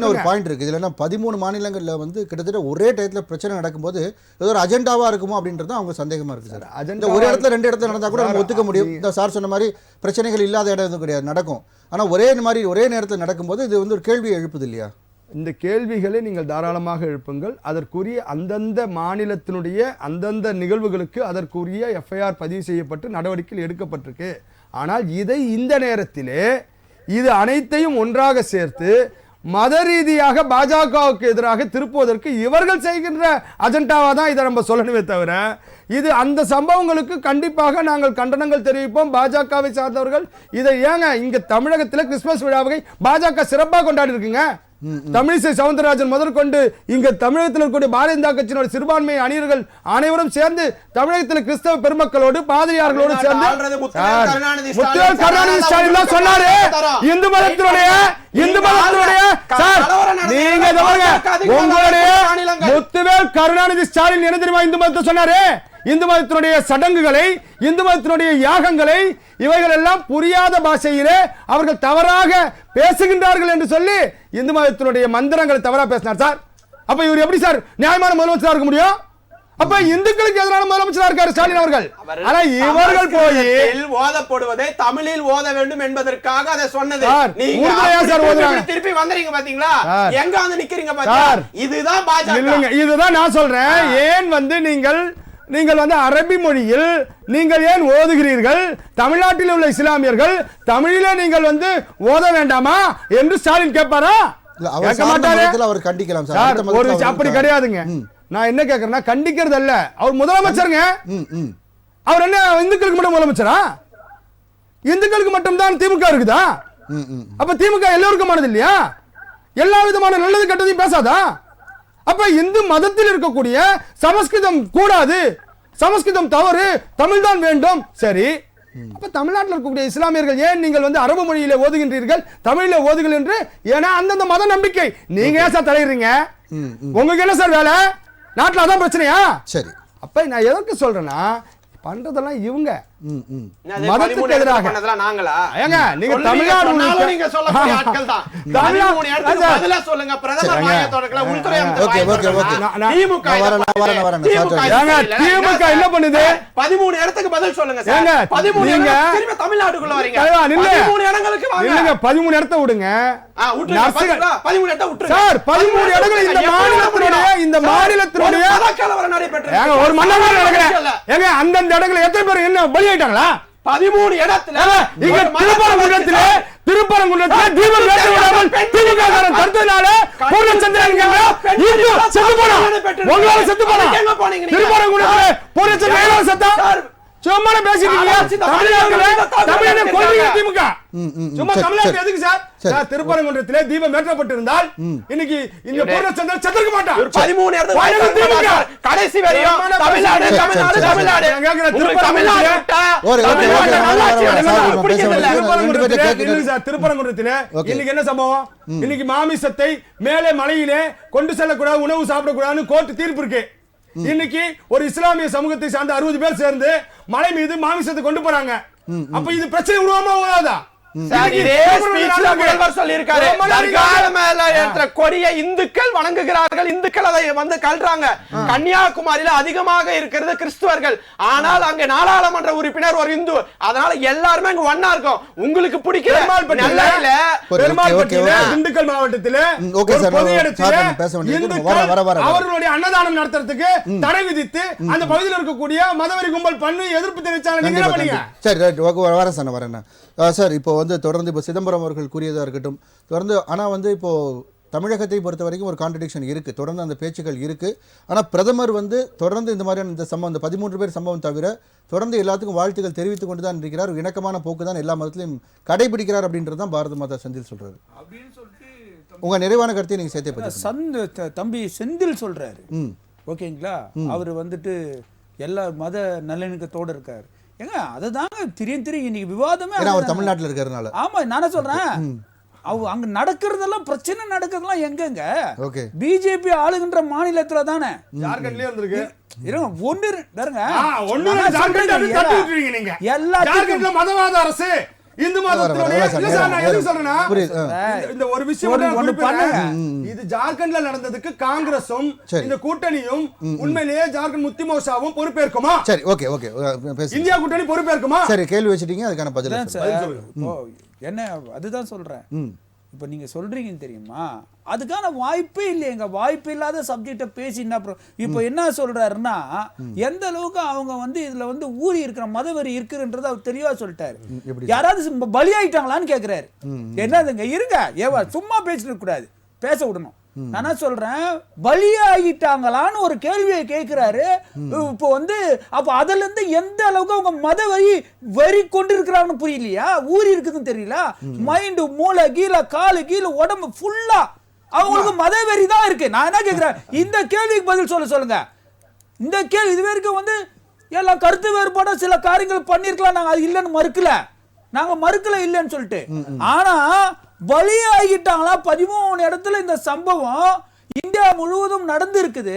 A: ஒரு பாயிண்ட் இருக்கு. இதுல 13 மாநிலங்கள்ல வந்து கிட்டத்தட்ட ஒரே டயத்துல பிரச்சனை நடக்கும்போது ஏதோ ஒரு அஜெண்டாவா இருக்குமோ அப்படின்றது அவங்க சந்தேகமா இருக்கு சார். அஜெண்டா ஒரு இடத்துல 2 இடத்துல நடந்தா கூட நம்ம ஒத்துக்க முடியும். இந்த சார் சொன்ன மாதிரி பிரச்சனைகள் இல்லாத இடம் எதுவும் கிடையாது, நடக்கும். ஆனா ஒரே நேரத்தில் நடக்கும்போது இது வந்து ஒரு கேள்வியை எழுப்புது இல்லையா?
B: இந்த கேள்விகளை நீங்கள் தாராளமாக எழுப்புங்கள். அதற்குரிய அந்தந்த மாநிலத்தினுடைய அந்தந்த நிகழ்வுகளுக்கு அதற்குரிய எஃப்ஐஆர் பதிவு செய்யப்பட்டு நடவடிக்கைகள் எடுக்கப்பட்டிருக்கு. ஆனால் இதை இந்த நேரத்திலே இது அனைத்தையும் ஒன்றாக சேர்த்து மத ரீதியாக பாஜகவுக்கு எதிராக திருப்புவதற்கு இவர்கள் செய்கின்ற அஜெண்டாவா தான் இதை நம்ம சொல்லணுமே தவிர இது அந்த சம்பவங்களுக்கு கண்டிப்பாக நாங்கள் கண்டனங்கள் தெரிவிப்போம். பாஜகவை சார்ந்தவர்கள் இதை ஏங்க இங்க தமிழகத்தில் கிறிஸ்துமஸ் விழாவை பாஜக சிறப்பாக கொண்டாடி இருக்குங்க. தமிழிசை சவுந்தரராஜன் முதற்கொண்டு இங்க தமிழகத்தில் இருக்கக்கூடிய பாரதிய ஜனதா கட்சியினோட சிறுபான்மை அணியர்கள் அனைவரும் சேர்ந்து தமிழகத்தில் கிறிஸ்தவ பெருமக்களோடு பாதிரியார்களோடு சேர்ந்து முத்துவேல் கருணாநிதி ஸ்டாலின் தான் சொன்னாரு இந்து மதத்தினுடைய உங்களுடைய முத்துவேல் கருணாநிதி ஸ்டாலின் என்ன தெரியுமா இந்து மதத்தை சொன்னாரு? இந்து மதத்தினுடைய சடங்குகளை, இந்து மதத்தினுடைய யாகங்களை இவைகள் எல்லாம் புரியாத பாஷையிலே அவர்கள் தவறாக பேசுகின்றார்கள் என்று சொல்லி இந்து மதத்தினுடைய மந்திரங்களை தவறா பேசினார் சார். அப்ப இவர் எப்படி சார் நியாயமான முதலமைச்சரா இருக்க முடியும்? அப்ப இந்துக்களுக்கு எதிரான முதலமைச்சரா இருக்காரு ஸ்டாலின் அவர்கள். ஆனா இவர்கள் போய்
C: ஓதப்படுவதை தமிழில் ஓத வேண்டும் என்பதற்காக அதை சொன்னது. திருப்பி வந்தீங்க பாத்தீங்களா, எங்க வந்து நிக்கிறீங்க பாத்தீங்களா? இதுதான் பாஜக.
B: இதுதான் நான் சொல்றேன். ஏன் வந்து நீங்கள் வந்து அரபி மொழியில் நீங்கள் ஏன் ஓதுகிறீர்கள்? தமிழ்நாட்டில் உள்ள இஸ்லாமியர்கள் தமிழிலே நீங்கள் வந்து ஓத வேண்டாமா என்று ஸ்டாலின் கேட்பாரா? கேட்க மாட்டாரு.
A: அவர் கண்டிக்கலாம்
B: சார். ஒரு அப்படி கிடையாதுங்க. நான் என்ன கேட்கறேன்னா கண்டிக்கிறது அல்ல. அவர் முதலமைச்சருங்க. அவர் என்ன இந்துக்களுக்கு மட்டும் முதலமைச்சரா? இந்துக்களுக்கு மட்டும் தான் திமுக இருக்குதா? அப்ப திமுக எல்லோருக்குமானது இல்லையா? எல்லா விதமான நல்லது கெட்டதையும் பேசாதா? அப்ப இந்து மதத்தில் இருக்கக்கூடிய சமஸ்கிருதம் கூடாது, சமஸ்கிருதம் தவறு, தமிழ் தான் வேண்டும். சரி, அப்ப தமிழ்நாட்டில் இருக்கக்கூடிய இஸ்லாமியர்கள் ஏன் நீங்கள் வந்து அரபு மொழியில ஓதுகின்றீர்கள், தமிழில ஓதுகள் என்று? ஏன்னா அந்தந்த மத நம்பிக்கை. நீங்க ஏன் சார் தலையிடுறீங்க? உங்களுக்கு என்ன சார் வேலை? நாட்டில் அதான் பிரச்சனையா? சரி, அப்ப நான் எதற்கு சொல்றேன்னா பண்றதெல்லாம் இவங்க மதத்துக்கு எதிராக பண்ணதெல்லாம் நாங்களா? ஏங்க நீங்க தமிழ்நாடு நீங்க சொல்லக்கூடிய ஆட்கள் தான். தமிழ்நாடு இடத்துக்கு பதிலா சொல்லுங்க. பிரதமர் மாயத்தோடக்கல உள்துறை அமைச்சர். திமுக என்ன பண்ணுது? 13 இடத்துக்கு பதில் சொல்லுங்க சார். 13 நீங்க திரும்ப தமிழ்நாட்டுக்குள்ள வரீங்க. 13 இடங்களுக்கு வாங்க. இல்லங்க 13 இடத்தை விடுங்க. விட்டுருங்க. 13 இடத்தை விட்டுருங்க சார். 13 இடங்கள் இந்த மாநிலத்தினுடைய கலவரம் நடைபெற்றது. ஏங்க ஒரு மன்னவர் நடக்குது. ஏங்க அந்த இடத்துல எத்தனை பேர் என்ன பலியாயிட்டாங்களா? 13 இடத்துல இங்க திருப்பரங்குன்றத்திலே தீபம் ஏற்ற விடாமல் திமுக காரன் தடுத்ததனால பூர்ணச்சந்திரன் இந்து செத்து போனான். உங்களால செத்து போனான். திருப்பரங்குன்றத்திலே பூர்ணச்சந்திரன் செத்தா சும்மா பேசிட்டு திமுக சும்மா தமிழ்நாட்டுல எதுக்கு சார் திருப்பரங்குன்றத்திலே தீபம் ஏற்றப்பட்டிருந்தால் இன்னைக்கு இந்த பூர்ணச்சந்திரன் செத்துக்க மாட்டான்.
C: 13 கடைசி வரையும் தமிழ்நாடு தமிழ்நாடு தமிழ்நாடு
B: திருப்பரங்குன்றத்திலே இன்னைக்கு என்ன சம்பவம்? இன்னைக்கு மாமிசத்தை மேலே மலையிலே கொண்டு செல்லக்கூடாது, உணவு சாப்பிடக்கூடாதுன்னு கோர்ட் தீர்ப்பு இருக்கு. இன்னைக்கு ஒரு இஸ்லாமிய சமூகத்தை சார்ந்த 60 பேர் சேர்ந்து மலை மீது மாமிசத்தை கொண்டு போறாங்க. அப்ப இது பிரச்சனை உருவாமா உருவாதா?
C: இந்துக்கள் வணங்குகிறார்கள், இந்துக்கள் அதை வந்து கல்றாங்க. கன்னியாகுமரியில அதிகமாக இருக்கிறது கிறிஸ்துவர்கள், ஆனால் அங்க நாடாளுமன்ற உறுப்பினர் ஒரு இந்து, அதனால எல்லாருமே அங்க ஒண்ணா இருக்கும். உங்களுக்கு பிடிக்கல
B: திண்டுக்கல் மாவட்டத்தில் அவர்களுடைய அன்னதானம் நடத்துறதுக்கு தடை விதித்து அந்த பகுதியில் இருக்கக்கூடிய மதவெறி கும்பல் பண்ணி எதிர்ப்பு தெரிவிச்சாங்க.
A: சரி, வரேன் சார். இப்போ வந்து தொடர்ந்து இப்போ சிதம்பரம் அவர்கள் கூறியதாக இருக்கட்டும், தொடர்ந்து ஆனால் வந்து இப்போ தமிழகத்தை பொறுத்த வரைக்கும் ஒரு கான்ட்ரடிக்ஷன் இருக்குது, தொடர்ந்து அந்த பேச்சுக்கள் இருக்குது. ஆனால் பிரதமர் வந்து தொடர்ந்து இந்த மாதிரியான இந்த சம்பவம், இந்த 13 பேர் சம்பவம் தவிர தொடர்ந்து எல்லாத்துக்கும் வாழ்த்துக்கள் தெரிவித்துக் கொண்டு தான் இருக்கிறார். இணக்கமான போக்கு தான் எல்லா மதத்திலையும் கடைபிடிக்கிறார் அப்படின்றது தான் பாரத மாதா செந்தில் சொல்றாரு. உங்க நிறைவான கருத்தை நீங்க சேர்த்து
D: தம்பி செந்தில் சொல்றாரு. ஓகேங்களா, அவர் வந்துட்டு எல்லா மத நல்லிணக்கத்தோடு இருக்காரு. ஏங்க அதுதாங்க திடீர்னு இன்னைக்கு விவாதமே.
A: அவர் தமிழ்நாட்டில் இருக்கிறதுனால.
D: ஆமா, நானே சொல்றேன், அங்க நடக்கிறதெல்லாம் பிரச்சனை நடக்கிறதெல்லாம் எங்கங்க? பிஜேபி ஆளுகின்ற மாநிலத்துல தானே.
B: ஜார்க்கண்ட்லயே வந்திருக்கு.
D: எல்லா
B: மதவாத அரசு இந்து மதத்தினுடைய இந்த ஒரு விஷயம் இது ஜார்க்கண்ட்ல நடந்ததுக்கு காங்கிரசும் இந்த கூட்டணியும் உண்மையிலேயே ஜார்க்கண்ட் முக்தி மோர்ச்சாவும் பொறுப்பேற்குமா?
A: சரி, ஓகே ஓகே,
B: இந்தியா கூட்டணி பொறுப்பேற்குமா?
A: சரி, கேள்வி வச்சிட்டீங்க, அதுக்கான பதில்
D: என்ன அதுதான் சொல்றேன். இப்ப நீங்க சொல்றீங்கன்னு தெரியுமா, அதுக்கான வாய்ப்பே இல்லையங்க. வாய்ப்பு இல்லாத சப்ஜெக்ட பேசி என்ன இப்ப என்ன சொல்றாருன்னா, எந்த அளவுக்கு அவங்க வந்து இதுல வந்து ஊறி இருக்கிற மதவெறி இருக்குன்றது அவர் தெளிவா சொல்லிட்டாரு. யாராவது பலியாயிட்டாங்களான்னு கேக்குறாரு. என்னதுங்க, இருங்க, ஏவா சும்மா பேசிட்டு இருக்க கூடாது, பேச விடணும். நான் சொல்றேன், பலியாகிட்டாங்களான்னு ஒரு கேள்வியை கேட்கிறாரு. இப்போ வந்து அப்ப அதுல இருந்து எந்த அளவுக்கு அவங்க மத வரி கொண்டு இருக்கிறாங்கன்னு புரியலையா? ஊறி இருக்குதுன்னு தெரியல. மைண்டு, மூளை கீழே, காலு கீழே, உடம்பு ஃபுல்லா அவங்களுக்கு மத வெறி தான் இருக்கு. நான் என்ன கேட்கிறேன், இந்த கேள்விக்கு பதில் சொல்லுங்க. இந்த கேள்வி இது வரைக்கும் வந்து எல்லாம் கருத்து வேறுபாட சில காரியங்கள் பண்ணிருக்கலாம், நாங்க அது இல்லைன்னு மறுக்கல, நாங்க மறுக்கல இல்லைன்னு சொல்லிட்டு. ஆனா பலியாகிட்டாங்களா 13 இடத்துல இந்த சம்பவம் இந்தியா முழுவதும் நடந்து இருக்குது.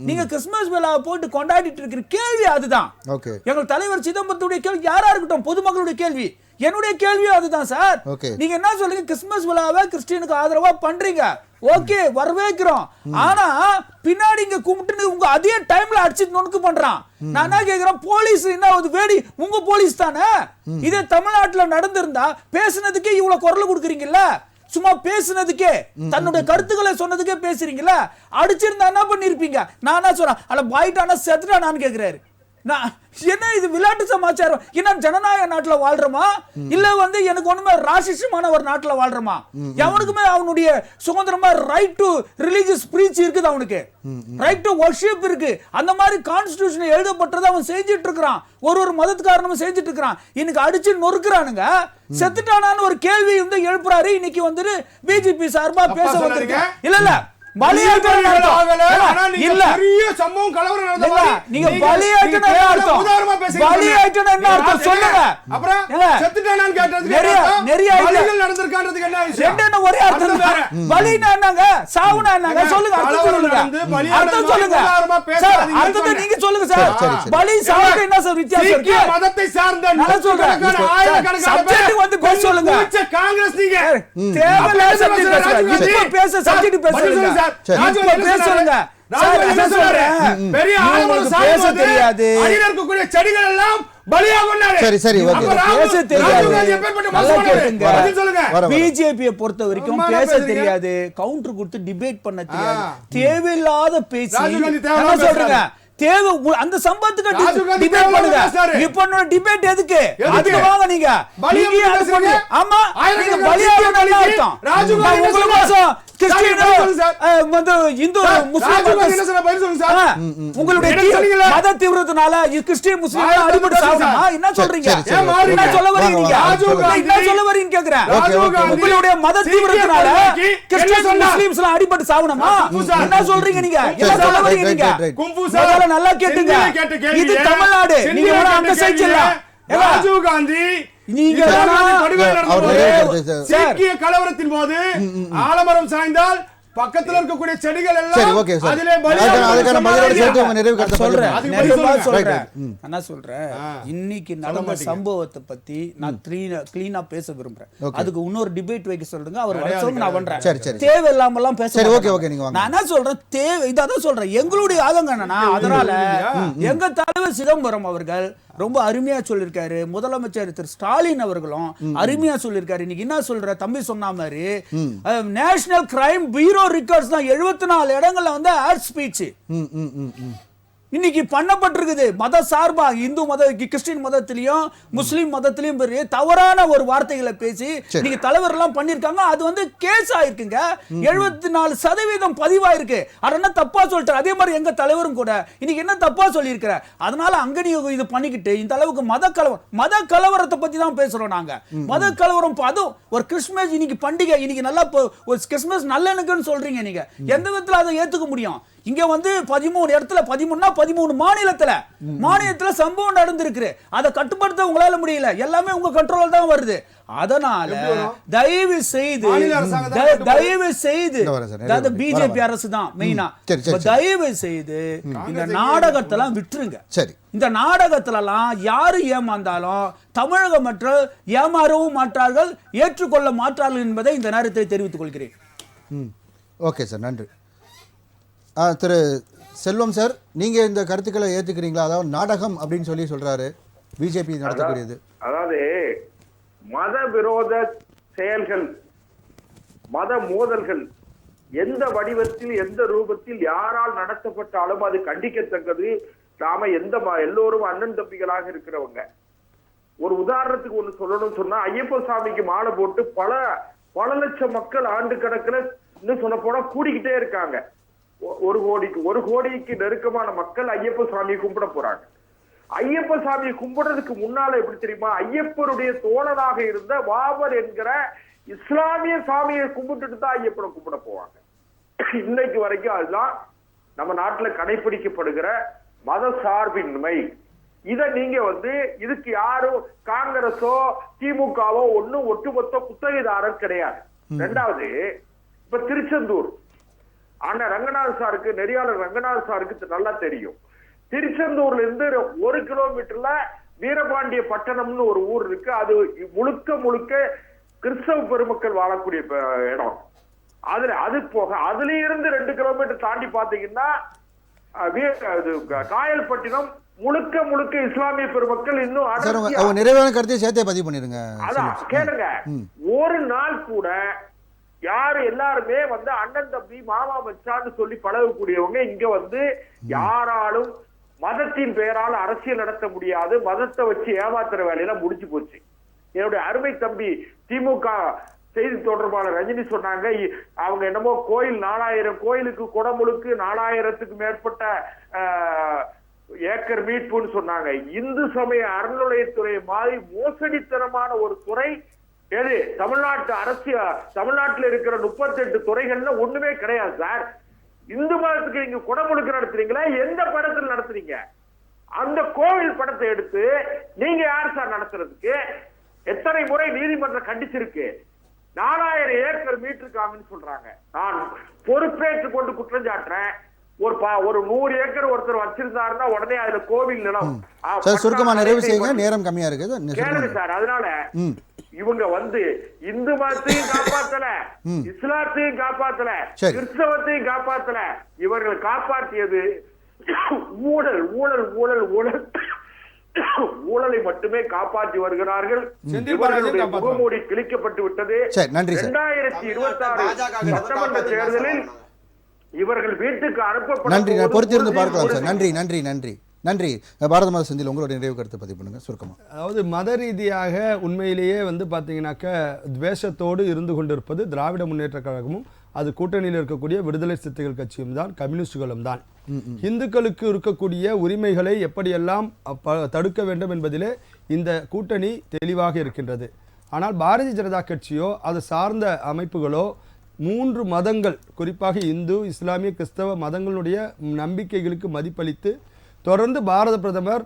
D: நீங்க கிறிஸ்துமஸ் விழாவை போட்டு கொண்டாடிட்டு இருக்கிற கேள்வி அதுதான். எங்கள் தலைவர் சிதம்பரத்துடைய கேள்வி யாரா இருக்கட்டும், பொதுமக்களுடைய கேள்வி, என்னுடைய கேள்வியும் அதுதான் சார். நீங்க என்ன சொல்றீங்க, கிறிஸ்துமஸ் விழாவை கிறிஸ்டியனுக்கு ஆதரவா பண்றீங்க, ஓகே, வரவேற்கிறோம். ஆனா பின்னாடி இங்க கும்பிட்டு உங்க அதே டைம்ல அடிச்சு நொறுக்கு பண்றான். நான் என்ன கேக்குறேன், போலீஸ் என்ன வேடி உங்க போலீஸ் தானே? இதே தமிழ்நாட்டுல நடந்திருந்தா பேசுனதுக்கே இவ்வளவு குரல் கொடுக்குறீங்கல்ல, சும்மா பேசுனதுக்கே, தன்னுடைய கருத்துக்களை சொன்னதுக்கே பேசுறீங்கல்ல, அடிச்சிருந்தா என்ன பண்ணிருப்பீங்க? நான் என்ன சொல்றேன், அல்ல பாயிட்டானா செத்துட்டானான்னு கேக்குறாரு. என்ன இது விளையாட்டு சமாச்சாரம்? என்ன ஜனநாயக நாட்டுல வாழ்றோமா, இல்ல வந்து எனக்கு ஒண்ணுமே ராசிசமான ஒரு நாட்டுல வாழ்றோமா? எவனுக்குமே அவனுடைய சுதந்திரமா ரைட் டு ரிலீஜியஸ் ஸ்பீச் இருக்குது, அவனுக்கு ரைட் டு வர்ஷிப் இருக்கு. அந்த மாதிரி கான்ஸ்டிடியூஷன் எழுதப்பட்டதை அவன் செஞ்சுட்டு இருக்கிறான், ஒரு மதத்துக்காரனும் செஞ்சுட்டு இருக்கிறான். இன்னைக்கு அடிச்சு நொறுக்குறானுங்க, செத்துட்டானான்னு ஒரு கேள்வி வந்து எழுப்புறாரு. இன்னைக்கு வந்து பிஜேபி சார்பா பேச வந்திருக்கேன். இல்ல பிஜேபியை பொறுத்த வரைக்கும் பேச தெரியாது, கவுண்டர் கொடுத்து டிபேட் பண்ண தெரியாது, தேவையில்லாத பேசி சொல்றேங்க. அந்த சம்பவத்துக்கு டிபேட் பண்ணுங்க. இப்ப டிபேட் எதுக்கு? அதுக்கு வாங்க நீங்க. ஆமா, நீங்க பலியாக அர்த்தம். வந்து இந்து முஸ்லிம் உங்களுடைய மத தீவிரத்தினால கிறிஸ்டியன் முஸ்லிம் அடிபட்டு சாவணுமா? என்ன சொல்றீங்க? என்ன சொல்ல வரீங்க? என்ன சொல்ல வரீங்க கேக்குறேன். உங்களுடைய மத தீவிரத்தினால கிறிஸ்டியன் முஸ்லிம்ஸ் அடிபட்டு சாவணுமா? என்ன சொல்றீங்க நீங்க? என்ன சொல்ல வரீங்க நீங்க? முதல்ல நல்லா கேட்டுங்க. இது தமிழ்நாடு. நீங்க ஒரு அங்க செஞ்சல
B: ராஜீவ் காந்தி
D: நீங்க
B: சீக்கிய கலவரத்தின் போது ஆலமரம் சாய்ந்தால் பக்கத்துல இருக்கக்கூடிய செடிகள் எல்லாம் அதிலே
D: சொல்றேன். இன்னைக்கு நடந்த சம்பவத்தை பத்தி நான் கிளீனா பேச விரும்புறேன். அதுக்கு இன்னொரு டிபேட் வைக்க சொல்லுங்க. அவர் நான் பண்றேன். தேவையில்லாம எல்லாம் பேச நான் என்ன சொல்றேன், தேவை இதான் சொல்றேன். எங்களுடைய ஆதங்கம் என்னன்னா, அதனால எங்க தலைவர் சிதம்பரம் அவர்கள் ரொம்ப அருமையா சொல்லிருக்காரு. முதலமைச்சர் திரு ஸ்டாலின் அவர்களும் அருமையா சொல்லிருக்காரு. இன்னைக்கு என்ன சொல்ற தம்பி சொன்ன மாதிரி நேஷனல் கிரைம் பியூரோ ரெக்கார்ட்ஸ் தான் 74 இடங்கள்ல வந்து ஆட் ஸ்பீச் இன்னைக்கு பண்ணப்பட்டிருக்குது. மத சார்பா இந்து மத கிறிஸ்டின் மதத்திலையும் முஸ்லிம் மதத்திலையும் தவறான ஒரு வார்த்தைகளை பேசி நீங்க தலைவர் எல்லாம் பண்ணிருக்காங்க. அது வந்து கேஸ் ஆயிருக்குங்க. 74% பதிவாயிருக்கு. என்ன தப்பா சொல்லிட்டு அதே மாதிரி எங்க தலைவரும் கூட இன்னைக்கு என்ன தப்பா சொல்லி இருக்கிற. அதனால அங்க நீங்க இது பண்ணிக்கிட்டு இந்த அளவுக்கு மத கலவரத்தை பத்தி தான் பேசுறோம் நாங்க. மத கலவரம் அதுவும் ஒரு கிறிஸ்துமஸ் இன்னைக்கு பண்டிகை, இன்னைக்கு நல்லா ஒரு கிறிஸ்துமஸ் நல்லெண்ணக்குன்னு சொல்றீங்க. நீங்க எந்த விதத்துல அதை ஏத்துக்க முடியும்? இங்க வந்து 13 இடத்துல 13 மாநிலத்துல சம்பவம் நடந்திருக்கு. அதை கட்டுப்படுத்த உங்களால முடியல. எல்லாமே உங்க கண்ட்ரோல் தான் வருது. அதனால தயவு செய்து பிஜேபி அரசு தான் மெயினா தயவு செய்து இந்த நாடகத்தெல்லாம் விட்டுருங்க. சரி, இந்த நாடகத்துல எல்லாம் யாரு ஏமாந்தாலும் தமிழக மக்கள் ஏமாறவும் மாட்டார்கள், ஏற்றுக்கொள்ள மாட்டார்கள் என்பதை இந்த நேரத்தை தெரிவித்துக் கொள்கிறேன்.
A: ஓகே சார், நன்றி. திரு செல்வம் சார், நீங்க இந்த கருத்துக்களை ஏத்துக்கிறீங்களா? அதாவது நாடகம் அப்படின்னு சொல்லி சொல்றாரு பிஜேபி நடத்தக்கூடியது.
E: அதாவது மத விரோத செயல்கள், மத மோதல்கள் எந்த வடிவத்தில் எந்த ரூபத்தில் யாரால் நடத்தப்பட்டாலும் அது கண்டிக்கத்தக்கது. நாம எல்லோரும் அண்ணன் தம்பிகளாக இருக்கிறவங்க. ஒரு உதாரணத்துக்கு ஒண்ணு சொல்லணும்னு சொன்னா, ஐயப்ப சாமிக்கு மாலை போட்டு பல லட்சம் மக்கள் ஆண்டு கணக்குல இன்னும் சொல்ல போனா கூடிக்கிட்டே இருக்காங்க. ஒரு கோடிக்கு நெருக்கமான மக்கள் ஐயப்ப சாமியை கும்பிட போறாங்க. ஐயப்ப சாமியை கும்பிடுறதுக்கு முன்னால எப்படி தெரியுமா, ஐயப்பருடைய தோழனாக இருந்த வாவர் என்கிற இஸ்லாமிய சாமியை கும்பிட்டுட்டு தான் ஐயப்பனை கும்பிட போவாங்க. இன்னைக்கு வரைக்கும் அதுதான் நம்ம நாட்டுல கடைபிடிக்கப்படுகிற மத சார்பின்மை. இத நீங்க வந்து இதுக்கு யாரும் காங்கிரஸோ திமுகவோ ஒன்னும் ஒட்டுமொத்த குத்தகைதாரர் கிடையாது. ரெண்டாவது, இப்ப திருச்செந்தூர் ஆனா ரங்கநாத சாருக்கு, நெறியாளர் ரங்கநாத சாருக்கு நல்லா தெரியும். திருச்செந்தூர்ல இருந்து 1 கிலோமீட்டர்ல வீரபாண்டிய பட்டணம்னு ஒரு ஊர் இருக்கு. அது முழுக்க கிறிஸ்தவ பெருமக்கள் வாழக்கூடிய இடம். அது போக அதுல இருந்து 2 கிலோமீட்டர் தாண்டி பாத்தீங்கன்னா காயல்பட்டினம் முழுக்க இஸ்லாமிய பெருமக்கள் இன்னும்
A: நிறைவான கருத்தை சேர்த்தே பதிவு பண்ணிருங்க.
E: அதான் கேளுங்க, ஒரு நாள் கூட யாரு எல்லாருமே வந்து அண்ணன் தம்பி மாமா மச்சான்னு சொல்லி பழகக்கூடியவங்க இங்க வந்து யாராலும் மதத்தின் பெயரால் அரசியல் நடத்த முடியாது. மதத்தை வச்சு ஏமாத்துற வேலையெல்லாம் முடிஞ்சு போச்சு. என்னுடைய அருமை தம்பி திமுக செய்தி தொடர்பாளர் ரஜினி சொன்னாங்க, அவங்க என்னமோ கோயில் 4000 கோயிலுக்கு குடமுழுக்கு 4000க்கு மேற்பட்ட ஏக்கர் மீட்புன்னு சொன்னாங்க. இந்து சமய அறநிலையத்துறை மாதிரி மோசடித்தனமான ஒரு துறை எது தமிழ்நாட்டு அரசியல், தமிழ்நாட்டில் இருக்கிற 38 துறைகள்ல ஒண்ணுமே கிடையாது சார். இந்து மதத்துக்கு நீங்க குடமுழுக்கு நடத்துறீங்களா? எந்த படத்தில் நடத்துறீங்க? அந்த கோவில் படத்தை எடுத்து நீங்க யார் சார் நடத்துறதுக்கு? எத்தனை முறை நீதிமன்றம் கண்டிச்சிருக்கு. 4000 ஏக்கர் மீட்டிருக்காங்கன்னு சொல்றாங்க. நான் பொறுப்பேற்று கொண்டு குற்றம் சாட்டுறேன். ஒரு 100 ஏக்கர் ஒருத்தர் வச்சிருந்தாருன்னா உடனே அதுல கோவில் நிலம்.
A: சுருக்கமா நிறைவு செய்யுங்க, நேரம் கம்மியா இருக்குது.
E: கேளுங்க சார். அதனால இவங்க வந்து இந்து மதத்தையும் காப்பாத்தல, இஸ்லாத்தையும் காப்பாத்தல, கிறிஸ்தவத்தையும் காப்பாத்தல. இவர்கள் காப்பாற்றியது ஊழல் ஊழல் ஊழல் ஊழல் ஊழலை மட்டுமே காப்பாற்றி வருகிறார்கள். முகமூடி கிழிக்கப்பட்டு விட்டது. 2026 சட்டமன்ற தேர்தலில் இவர்கள் வீட்டுக்கு அனுப்பப்பட
A: நன்றி. பொறுத்திருந்து பார்க்கலாம் சார். நன்றி நன்றி நன்றி நன்றி. பாரத மத சந்தியில் உங்களுடைய நிறைவு கருத்தை பதிவு பண்ணுங்க சுருக்கமா.
B: அதாவது மத ரீதியாக உண்மையிலேயே வந்து பார்த்தீங்கன்னாக்க துவேஷத்தோடு இருந்து கொண்டிருப்பது திராவிட முன்னேற்ற கழகமும் அது கூட்டணியில் இருக்கக்கூடிய விடுதலை சிறுத்தைகள் கட்சியும் தான், கம்யூனிஸ்டுகளும் தான். இந்துக்களுக்கு இருக்கக்கூடிய உரிமைகளை எப்படியெல்லாம் தடுக்க வேண்டும் என்பதிலே இந்த கூட்டணி தெளிவாக இருக்கின்றது. ஆனால் பாரதிய ஜனதா கட்சியோ அது சார்ந்த அமைப்புகளோ 3 மதங்கள், குறிப்பாக இந்து, இஸ்லாமிய, கிறிஸ்தவ மதங்களுடைய நம்பிக்கைகளுக்கு மதிப்பளித்து தொடர்ந்து பாரத பிரதமர்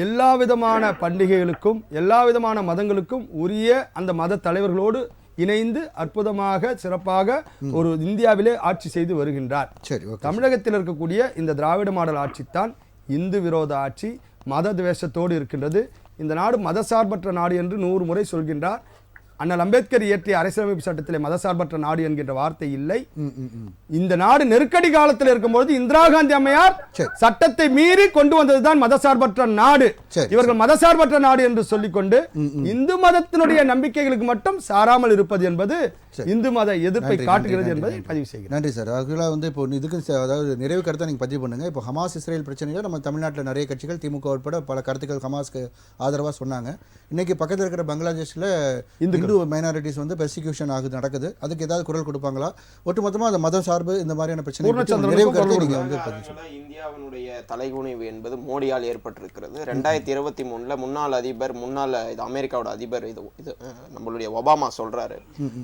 B: எல்லா விதமான பண்டிகைகளுக்கும் எல்லா விதமான மதங்களுக்கும் உரிய அந்த மத தலைவர்களோடு இணைந்து அற்புதமாக சிறப்பாக ஒரு இந்தியாவிலே ஆட்சி செய்து வருகின்றார். தமிழகத்தில் இருக்கக்கூடிய இந்த திராவிட மாடல் ஆட்சித்தான் இந்து விரோத ஆட்சி, மத துவேஷத்தோடு இருக்கின்றது. இந்த நாடு மதசார்பற்ற நாடு என்று 100 முறை சொல்கின்றார். அண்ணல் அம்பேத்கர் இயற்றிய அரசியலமைப்பு சட்டத்திலே மதசார்பற்ற நாடு என்கின்ற வார்த்தை இல்லை. இந்த நாடு நெருக்கடி காலத்தில் இருக்கும்போது இந்திரா காந்தி அம்மையார் சட்டத்தை மீறி கொண்டு வந்ததுதான் மதசார்பற்ற நாடு. இவர்கள் மதசார்பற்ற நாடு என்று சொல்லிக்கொண்டு இந்து மதத்தினுடைய நம்பிக்கைகளுக்கு மட்டும் சாராமல் இருப்பது என்பது இந்து மத எதிர்ப்பை காட்டுகிறது என்பதை பதிவு செய்கிறேன்.
A: நன்றி சார். அதுக்குள்ள வந்து இப்போ இதுக்கு அதாவது நிறைவு கருத்தை நீங்க பதிவு பண்ணுங்க. இப்போ ஹமாஸ் இஸ்ரேல் பிரச்சனையில நம்ம தமிழ்நாட்டில் நிறைய கட்சிகள் திமுக உட்பட பல கருத்துக்கள் ஹமாஸ்க்கு ஆதரவா சொன்னாங்க. இன்னைக்கு பக்கத்தில் இருக்கிற பங்களாதேஷ்ல இந்து மைனாரிட்டிஸ் வந்து பெர்சிக்யூஷன் ஆகுது நடக்குது. அதுக்கு ஏதாவது குரல் கொடுப்பாங்களா? ஒட்டுமொத்தமா அந்த மத சார்பு இந்த மாதிரியான பிரச்சனை
C: இந்தியாவினுடைய தலைகுனிவு என்பது மோடியால் ஏற்பட்டிருக்கிறது. 2023 முன்னாள் அதிபர் அமெரிக்காவோட அதிபர் இது நம்மளுடைய ஒபாமா சொல்றாரு,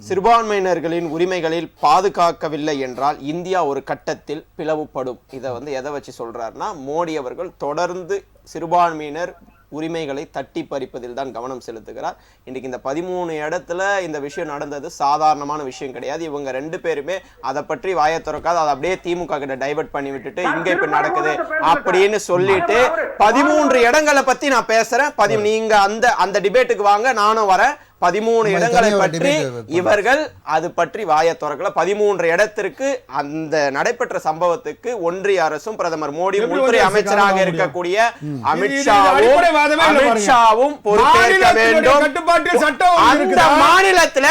C: சிறுபான்மையினர்களின் உரிமைகளில் பாதுகாக்கவில்லை என்றால் இந்தியா ஒரு கட்டத்தில் பிளவுபடும். இதை வந்து எதை வச்சு சொல்றாருன்னா, மோடி அவர்கள் தொடர்ந்து சிறுபான்மையினர் உரிமைகளை தட்டி பறிப்பதில் தான் கவனம் செலுத்துகிறார். இன்னைக்கு இந்த 13 இடத்துல இந்த விஷயம் நடந்தது சாதாரணமான விஷயம் கிடையாது. இவங்க 2 பேருமே அதை பற்றி வாயை திறக்காது, அதை அப்படியே திமுக கிட்ட டைவர்ட் பண்ணி விட்டுட்டு இங்க இப்ப நடக்குது அப்படின்னு சொல்லிட்டு 13 இடங்களை பத்தி நான் பேசுறேன், நீங்க அந்த டிபேட்டுக்கு வாங்க, நானும் வரேன். 13 இடங்களை பற்றி இவர்கள் அது பற்றி வாயை திறக்கல. 13 இடத்திற்கு அந்த நடைபெற்ற சம்பவத்துக்கு ஒன்றிய அரசும் பிரதமர் மோடியும் உள்துறை அமைச்சராக இருக்கக்கூடிய அமித்ஷாவும் பொறுப்பேற்க வேண்டும். அந்த மாநிலத்துல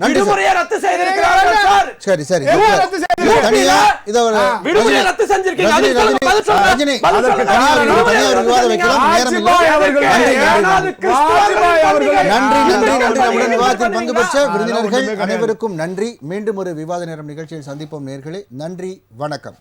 C: விடுமுறையை ரத்து செய்திருக்கிறார்கள் சார்.
A: சரி சரி
C: விடுமுறையை ரத்து செஞ்சிருக்கீங்க.
A: பங்கு பெற்ற விருந்தினர்கள் அனைவருக்கும் நன்றி. மீண்டும் ஒரு விவாத நேரம் நிகழ்ச்சியில் சந்திப்போம் நேயர்களே. நன்றி, வணக்கம்.